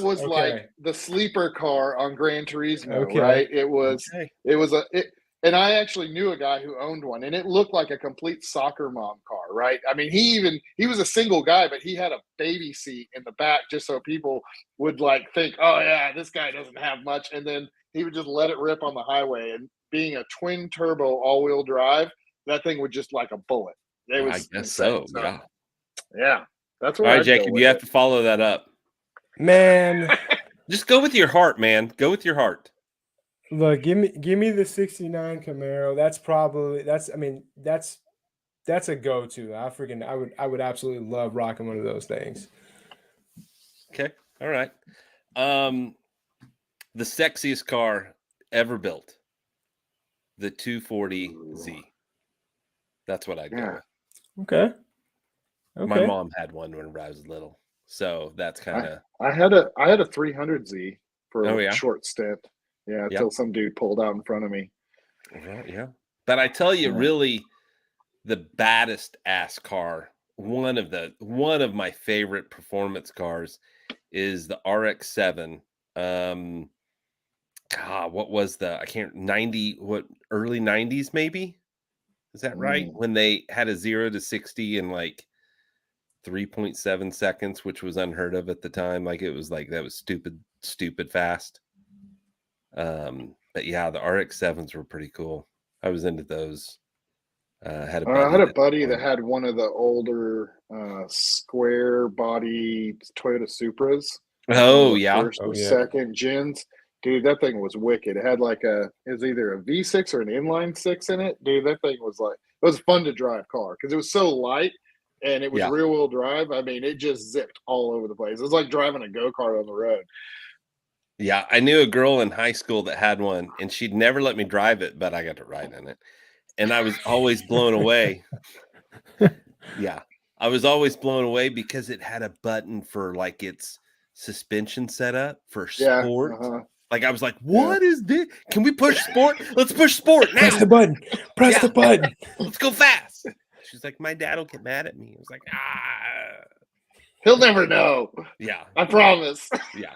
S2: was
S3: Okay.
S2: like the sleeper car on Gran Turismo,
S3: Okay.
S2: right? It was
S1: Okay.
S2: and I actually knew a guy who owned one, and it looked like a complete soccer mom car, right? I mean, he was a single guy, but he had a baby seat in the back just so people would like think, oh yeah, this guy doesn't have much, and then he would just let it rip on the highway. And being a twin turbo all wheel drive, that thing would just like a bullet. It was
S1: I guess
S2: insane.
S1: so. Yeah.
S2: Yeah, that's
S1: All
S2: where
S1: right,
S2: I'd go
S1: Jacob,
S2: with
S1: you have
S2: it.
S1: to follow that up.
S3: Man,
S1: Just go with your heart, man. Go with your heart.
S3: look, give me the 69 Camaro. That's a go-to. I would absolutely love rocking one of those things.
S1: Okay. All right. The sexiest car ever built. The 240Z. That's what I'd go
S2: Yeah.
S1: with.
S3: Okay.
S1: My mom had one when I was little. So that's kind of
S2: I had a 300Z for
S1: Oh,
S2: a
S1: yeah?
S2: short stint. Yeah,
S1: Yep.
S2: until some dude pulled out in front of me.
S1: Yeah. But I tell you,
S2: Yeah.
S1: really, the baddest ass car, one of my favorite performance cars is the RX-7. What was early 90s maybe? Is that right?
S2: Mm.
S1: When they had a 0 to 60 in like 3.7 seconds, which was unheard of at the time. Like that was stupid fast. But yeah, the RX-7s were pretty cool. I was into those. I had a
S2: buddy that had one of the older square body Toyota Supras.
S1: Oh yeah,
S2: first or second gens. Dude, that thing was wicked. It had it was either a V6 or an inline six in it. Dude, that thing was it was a fun to drive car because it was so light and it was rear wheel drive. I mean, it just zipped all over the place. It was like driving a go-kart on the road.
S1: Yeah, I knew a girl in high school that had one, and she'd never let me drive it, but I got to ride in it. And I was always blown away. Yeah, I was always blown away because it had a button for like its suspension setup for sport. Like I was like, "What is this? Can we push sport? Let's push sport now!
S3: Press the button. Press the button.
S1: Let's go fast." She's like, "My dad will get mad at me." I was like,
S2: He'll never know.
S1: Yeah,
S2: I promise.
S1: Yeah.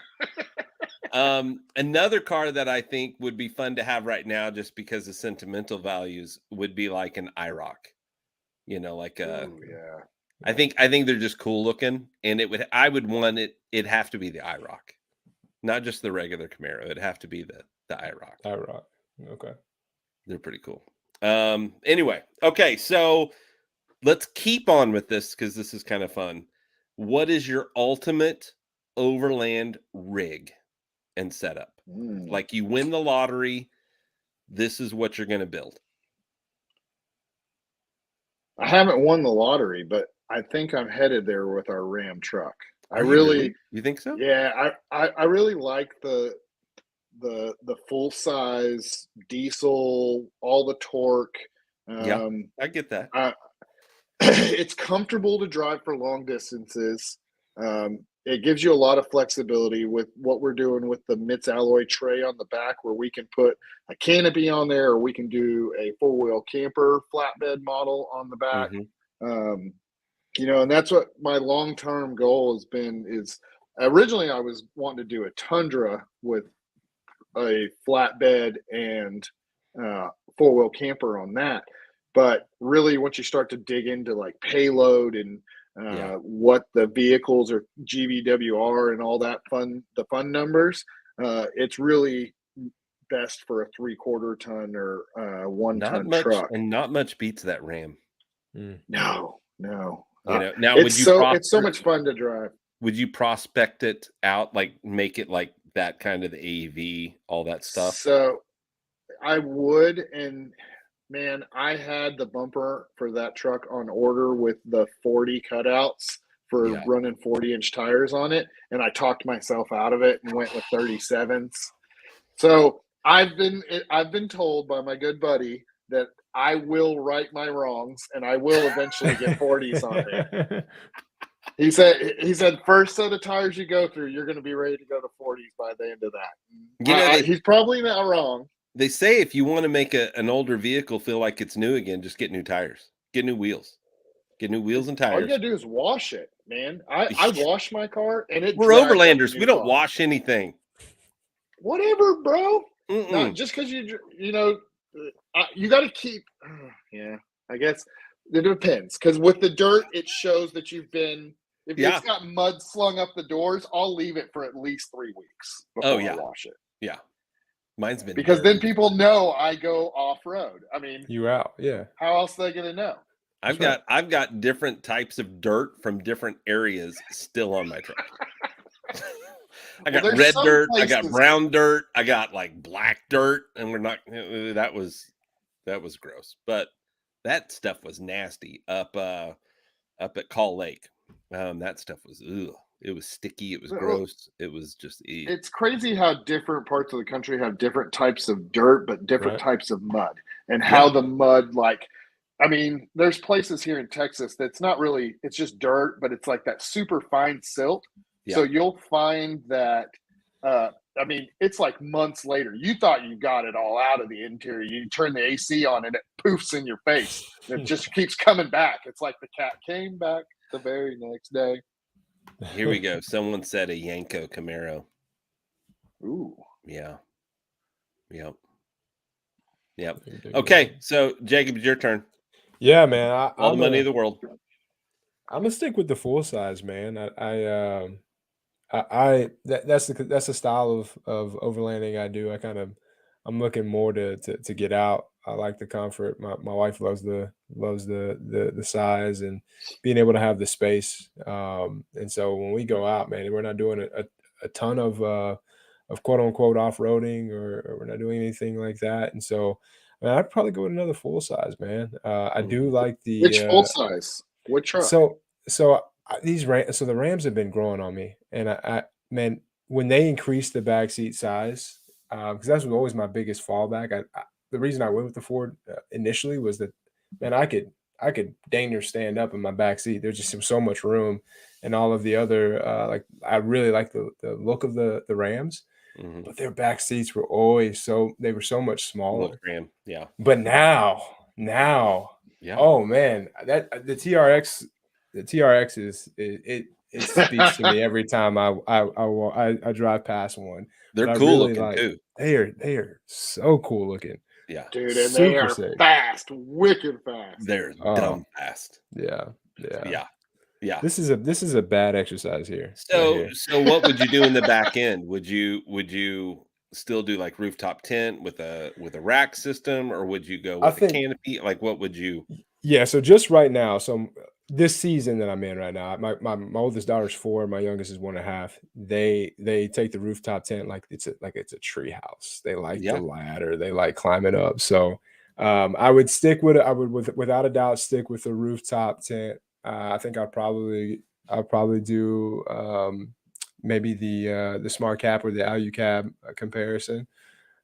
S1: Another car that I think would be fun to have right now, just because of sentimental values, would be like an IROC. You know, like
S2: Ooh, yeah.
S1: I think they're just cool looking, and I would want it. It'd have to be the IROC, not just the regular Camaro. It'd have to be the IROC.
S3: IROC. Okay.
S1: They're pretty cool. Anyway, okay, so let's keep on with this because this is kind of fun. What is your ultimate overland rig and setup? Like you win the lottery, this is what you're going to build.
S2: I haven't won the lottery, but I think I'm headed there with our Ram truck.
S1: You think so?
S2: Yeah, I really like the full size diesel, all the torque.
S1: Yeah, I get that.
S2: It's comfortable to drive for long distances. It gives you a lot of flexibility with what we're doing with the MITS alloy tray on the back, where we can put a canopy on there, or we can do a four-wheel camper flatbed model on the back. And that's what my long-term goal has been. Is originally I was wanting to do a Tundra with a flatbed and four-wheel camper on that. But really, once you start to dig into like payload and
S1: Yeah.
S2: what the vehicles or GVW are and all that the fun numbers, it's really best for a 3/4 ton or 1
S1: Not
S2: ton
S1: much,
S2: truck.
S1: and not much beats that Ram.
S3: Mm.
S2: No.
S1: Now
S2: It's so much fun to drive.
S1: would you prospect it out, like make it like that kind of the AEV, all that stuff?
S2: So I would, and man, I had the bumper for that truck on order with the 40 cutouts for
S1: Yeah.
S2: running 40-inch tires on it, and I talked myself out of it and went with 37s. So I've been told by my good buddy that I will right my wrongs and I will eventually get 40s on it. He said first set of tires you go through, you're going to be ready to go to 40s by the end of that. He's probably not wrong.
S1: They say if you want to make an older vehicle feel like it's new again, just get new tires, get new wheels, and
S2: All you
S1: tires.
S2: gotta do is wash it, man. I wash my car and it.
S1: We're
S2: drags like a
S1: overlanders.
S2: new
S1: We don't
S2: car.
S1: wash anything.
S2: Whatever, bro.
S1: Mm-mm.
S2: Not just because you got to keep. Yeah, I guess it depends. Because with the dirt, it shows that you've been. If
S1: Yeah.
S2: it's got mud slung up the doors, I'll leave it for at least 3 weeks before I wash it.
S1: Yeah. Mine's been
S2: Because then
S1: dirty.
S2: people know I go off road. I mean,
S3: You out, yeah.
S2: how else are they gonna know?
S1: I've got different types of dirt from different areas still on my truck. I got
S2: there's
S1: red
S2: some
S1: dirt, I got
S2: places-
S1: brown dirt, I got like black dirt, and we're not that was gross. But that stuff was nasty up at Call Lake. That stuff was it was sticky, it was
S2: Well,
S1: gross, it was just
S2: It's crazy how different parts of the country have different types of dirt, but different
S3: Right.
S2: types of mud, and how the mud, like, I mean, there's places here in Texas that's not really, it's just dirt, but it's like that super fine silt. So
S1: Yeah.
S2: you'll find that, I mean, it's like months later. You thought you got it all out of the interior. You turn the AC on and it poofs in your face. And it just keeps coming back. It's like the cat came back the very next day.
S1: Here we go. Someone said a Yanko Camaro.
S2: Ooh.
S1: Yeah. Yep. Yep.
S3: There you
S1: Okay,
S3: go.
S1: so Jacob, it's your turn.
S3: Yeah, man.
S1: All the
S3: I'm
S1: money of the world.
S3: gonna stick with the full size, man. That's the style of overlanding I do. I'm looking more to get out. I like the comfort. My wife loves the size and being able to have the space. And so when we go out, man, we're not doing a ton of quote unquote off-roading or we're not doing anything like that. And so I mean, I'd probably go with another full size, man. I do like the
S2: Which full size? What truck?
S3: so so the Rams have been growing on me, and I man, when they increased the backseat size, because that was always my biggest fallback. The reason I went with the Ford initially was that, man, I could dang near stand up in my back seat. There's just so much room, and all of the other like I really like the look of the Rams, but their back seats were always they were so much smaller.
S1: Ram. Yeah.
S3: But now,
S1: Yeah.
S3: oh man, that the TRX is it speaks to me every time I drive past one.
S1: They're
S3: But I
S1: cool
S3: really
S1: looking too.
S3: They are so cool looking.
S1: Yeah.
S2: Dude, and they
S3: Super
S2: are
S3: sick.
S2: fast, wicked fast.
S1: They're
S3: Oh.
S1: dumb fast.
S3: Yeah.
S1: Yeah.
S3: This is a bad exercise here.
S1: So what would you do in the back end? Would you still do like rooftop tent with a rack system, or would you go with a canopy? Like what would you?
S3: Yeah, so just right now, so this season that I'm in right now, my oldest daughter's 4, my youngest is 1.5. They take the rooftop tent like it's a tree house. They like the ladder, they like climbing up. So I would without a doubt stick with the rooftop tent. I think I'll probably do maybe the Smart Cap or the Alucab comparison.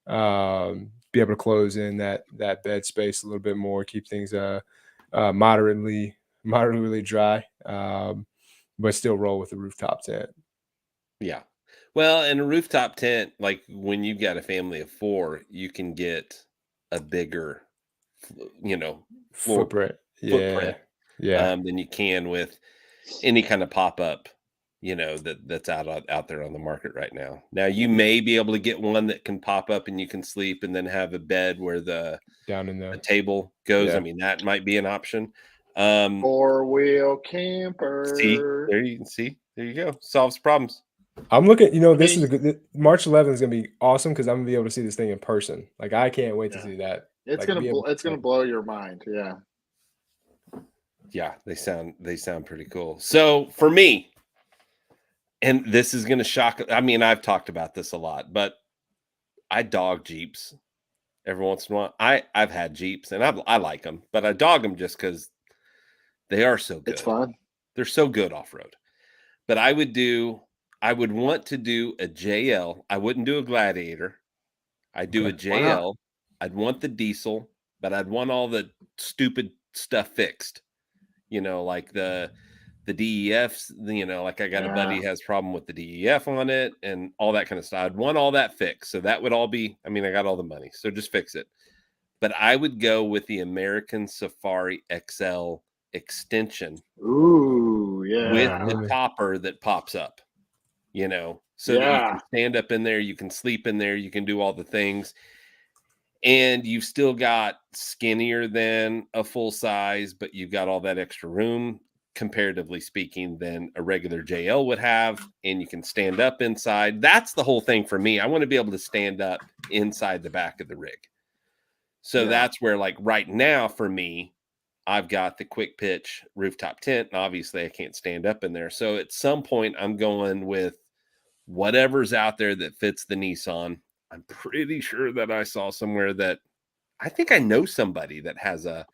S3: Be able to close in that bed space a little bit more, keep things moderately dry, but still roll with the rooftop tent.
S1: Yeah. Well, and a rooftop tent, like when you've got a family of 4, you can get a bigger,
S3: footprint. Yeah.
S1: than you can with any kind of pop-up that's out there on the market right now. Now you may be able to get one that can pop up and you can sleep and then have a bed where the
S3: Down in the
S1: table goes.
S3: Yeah.
S1: I mean, that might be an option.
S2: 4-wheel camper.
S1: There you go. Solves problems.
S3: I'm looking, this
S2: mean-
S3: is a good March 11th is gonna be awesome because I'm gonna be able to see this thing in person. Like I can't wait to
S2: Yeah.
S3: see that.
S2: It's
S3: Like,
S2: gonna
S3: be able
S2: it's
S3: to-
S2: gonna blow your mind. Yeah.
S1: Yeah, they sound pretty cool. So for me, and this is gonna shock. I mean, I've talked about this a lot, but I dog Jeeps every once in a while. I've had Jeeps and I like them, but I dog them just because they are so good.
S2: It's fun.
S1: They're so good off road. But I would want to do a JL. I wouldn't do a Gladiator. I'd do a
S3: Okay.
S2: Why not?
S1: JL. I'd want the diesel, but I'd want all the stupid stuff fixed. Like the DEFs, like I got a buddy
S2: Yeah.
S1: has problem with the DEF on it and all that kind of stuff. I'd want all that fixed. So that would all be, I mean, I got all the money, so just fix it. But I would go with the American Safari XL extension
S2: Ooh, yeah.
S1: with the topper that pops up, so that you
S2: Yeah.
S1: can stand up in there, you can sleep in there, you can do all the things. And you've still got skinnier than a full size, but you've got all that extra room, comparatively speaking, than a regular JL would have. And you can stand up inside. That's the whole thing for me. I want to be able to stand up inside the back of the rig. So
S2: Yeah.
S1: that's where, like right now for me, I've got the quick pitch rooftop tent. And obviously I can't stand up in there. So at some point I'm going with whatever's out there that fits the Nissan. I'm pretty sure that I saw somewhere that I think I know somebody that has a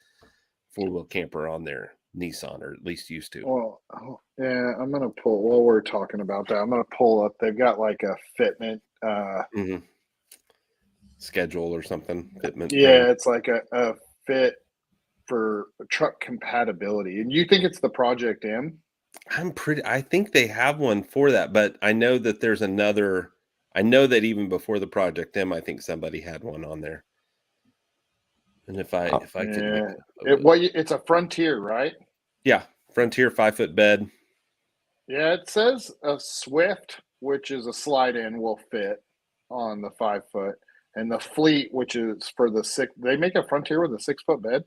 S1: 4-wheel camper on their Nissan, or at least used to.
S2: Well, yeah, I'm gonna pull while we're talking about that. I'm gonna pull up. They've got like a fitment.
S1: Schedule or something. Fitment.
S2: Yeah, it's like a fit for truck compatibility. And you think it's the Project M?
S1: I think they have one for that, but I know that there's another. I know that even before the Project M, I think somebody had one on there. And if I could,
S2: Yeah.
S1: look
S2: It's a Frontier, right?
S1: yeah, Frontier 5-foot bed.
S2: Yeah, it says a Swift, which is a slide-in, will fit on the 5-foot, and the Fleet, which is for the 6. They make a Frontier with a 6-foot bed.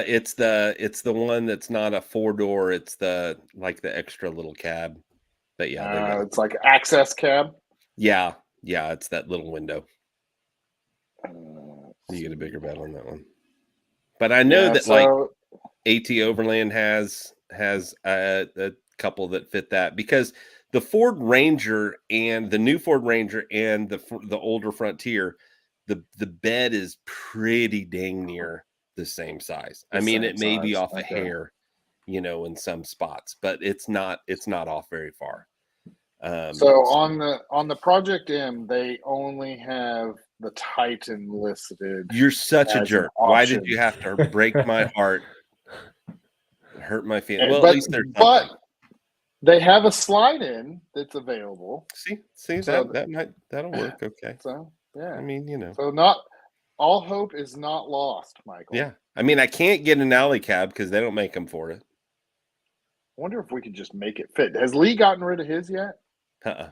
S1: It's the one that's not a 4-door. It's the extra little cab. But yeah,
S2: It's like access cab.
S1: yeah, it's that little window.
S2: Uh,
S1: You get a bigger bed on that one. But I know that like AT Overland has a couple that fit that, because the Ford Ranger and the new Ford Ranger and the older Frontier, the bed is pretty dang near the same size. I mean, it may be off a hair, in some spots, but it's not off very far.
S2: So on the Project M, they only have the Titan listed.
S1: You're such a
S2: as an
S1: jerk. Why did
S2: option.
S1: you have to break my heart? Hurt my feelings. Well,
S2: But-
S1: at least there's
S2: but
S1: something.
S2: they have a slide-in that's available.
S1: See
S2: so
S1: that'll work. Okay.
S2: So yeah.
S1: I mean,
S2: So not all hope is not lost, Michael.
S1: yeah. I mean, I can't get an alley cab because they don't make them for it.
S2: I wonder if we could just make it fit. Has Lee gotten rid of his yet?
S1: No,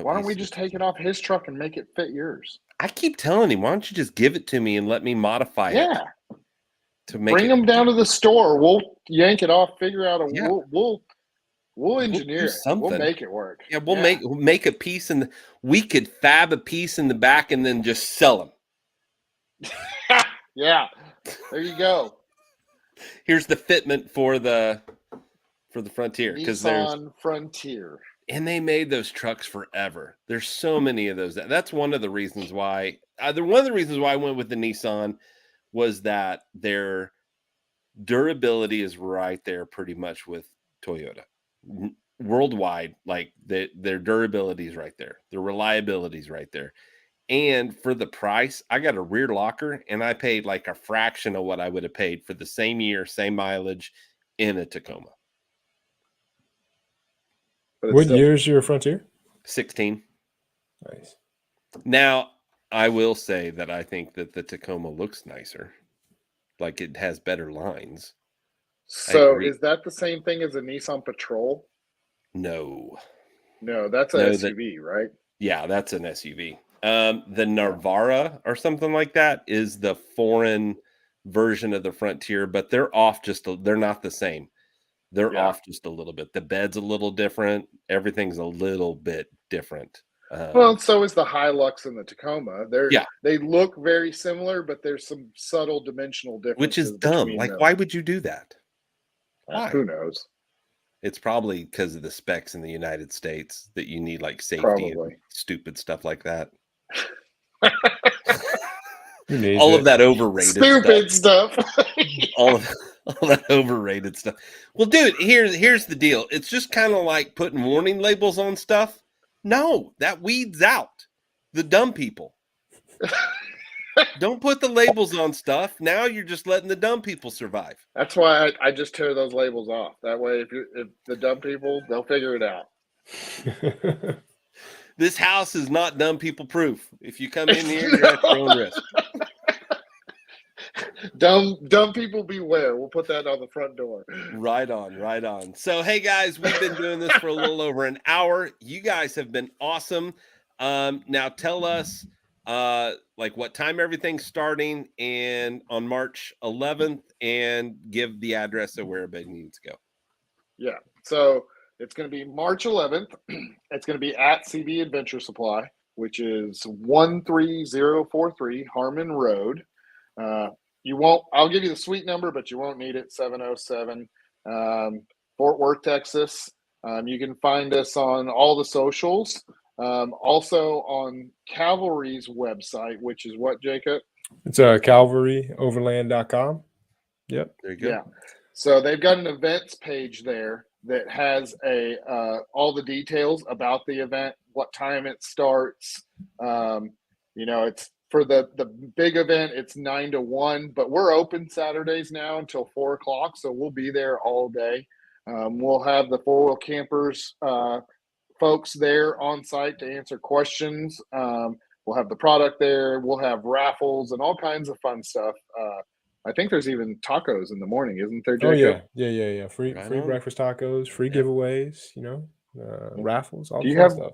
S2: Why don't we just take it off his truck and make it fit yours?
S1: I keep telling him, why don't you just give it to me and let me modify
S2: Yeah.
S1: it to make
S2: Bring
S1: it
S2: them down to the store. We'll yank it off, figure out a
S1: Yeah.
S2: we'll engineer
S1: do
S2: it. We'll
S1: something.
S2: make it work.
S1: Yeah, we'll make a piece, and we could fab a piece in the back and then just sell them.
S2: Yeah. There you go.
S1: Here's the fitment for the Frontier, because there's
S2: Nissan Frontier.
S1: and they made those trucks forever. There's so many of those. That's one of the reasons why. One of the reasons why I went with the Nissan was that their durability is right there, pretty much with Toyota worldwide. Like their durability is right there. Their reliability is right there. And for the price, I got a rear locker, and I paid like a fraction of what I would have paid for the same year, same mileage in a Tacoma.
S2: But it's
S3: What
S2: still-
S3: year is your Frontier?
S1: 16.
S3: Nice.
S1: Now, I will say that I think that the Tacoma looks nicer. Like it has better lines.
S2: So
S1: agree.
S2: is that the same thing as a Nissan Patrol?
S1: No.
S2: No, that's a
S1: No,
S2: SUV, right?
S1: Yeah, that's an SUV. The Navara or something like that is the foreign version of the Frontier, but they're off they're not the same. They're
S2: Yeah.
S1: off just a little bit. The bed's a little different. Everything's a little bit different.
S2: Well, so is the Hilux and the Tacoma.
S1: Yeah.
S2: They look very similar, but there's some subtle dimensional differences.
S1: Which is dumb.
S2: between
S1: Like,
S2: them.
S1: why would you do that? Why?
S2: Who knows?
S1: It's probably because of the specs in the United States that you need like safety
S2: Probably.
S1: and stupid stuff like that.
S3: Who needs
S1: All
S3: it?
S1: of that overrated
S2: Stupid stuff.
S1: all of all that overrated stuff. Well, dude, here's the deal. It's just kind of like putting warning labels on stuff. No, that weeds out the dumb people. Don't put the labels on stuff. Now you're just letting the dumb people survive.
S2: That's why I just tear those labels off. That way, if the dumb people, they'll figure it out.
S1: This house is not dumb people proof. If you come in here, you're at your own risk.
S2: Dumb people beware. We'll put that on the front door.
S1: Right on, right on. So, hey guys, we've been doing this for a little over an hour. You guys have been awesome. Now tell us like what time everything's starting and on March 11th, and give the address of where everybody needs to go.
S2: Yeah. So it's going to be March 11th. It's going to be at CB Adventure Supply, which is 13043 Harmon Road. I'll give you the suite number, but you won't need it. 707, Fort Worth, Texas. You can find us on all the socials. Also on Cavalry's website, which is what, Jacob?
S3: It's CavalryOverland.com. Yep.
S1: There you go.
S2: Yeah. So they've got an events page there that has all the details about the event, what time it starts. It's for the big event, it's 9 to 1, but we're open Saturdays now until 4 o'clock. So we'll be there all day. We'll have the 4-wheel campers folks there on site to answer questions. We'll have the product there. We'll have raffles and all kinds of fun stuff. I think there's even tacos in the morning, isn't there, Jacob?
S3: Oh yeah. Free
S1: Right on.
S3: breakfast tacos, free giveaways, raffles, all
S2: Do you
S3: that
S2: have-
S3: stuff.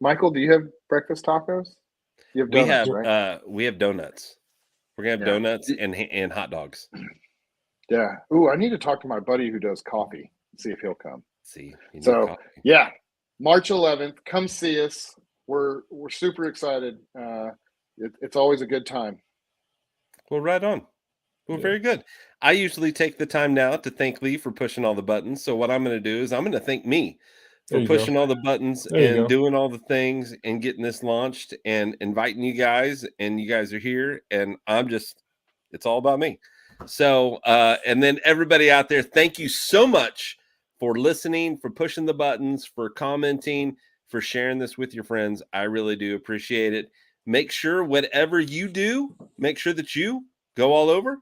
S2: Michael, do you have breakfast tacos? You have donuts, right?
S1: We have donuts. We're gonna have
S2: Yeah.
S1: donuts and hot dogs.
S2: Yeah. Ooh, I need to talk to my buddy who does coffee. See if he'll come.
S1: See, you need
S2: So-
S1: coffee.
S2: Yeah, March 11th. Come see us. We're super excited. It's always a good time.
S1: Well, right on. Well,
S3: Yeah.
S1: very good. I usually take the time now to thank Lee for pushing all the buttons. So what I'm going to do is I'm going to thank me
S3: There
S1: for
S3: you go.
S1: pushing all the buttons
S3: There you
S1: and
S3: go.
S1: doing all the things and getting this launched and inviting you guys. And you guys are here, and it's all about me. So, and then everybody out there, thank you so much for listening, for pushing the buttons, for commenting, for sharing this with your friends. I really do appreciate it. Make sure whatever you do, make sure that you go all over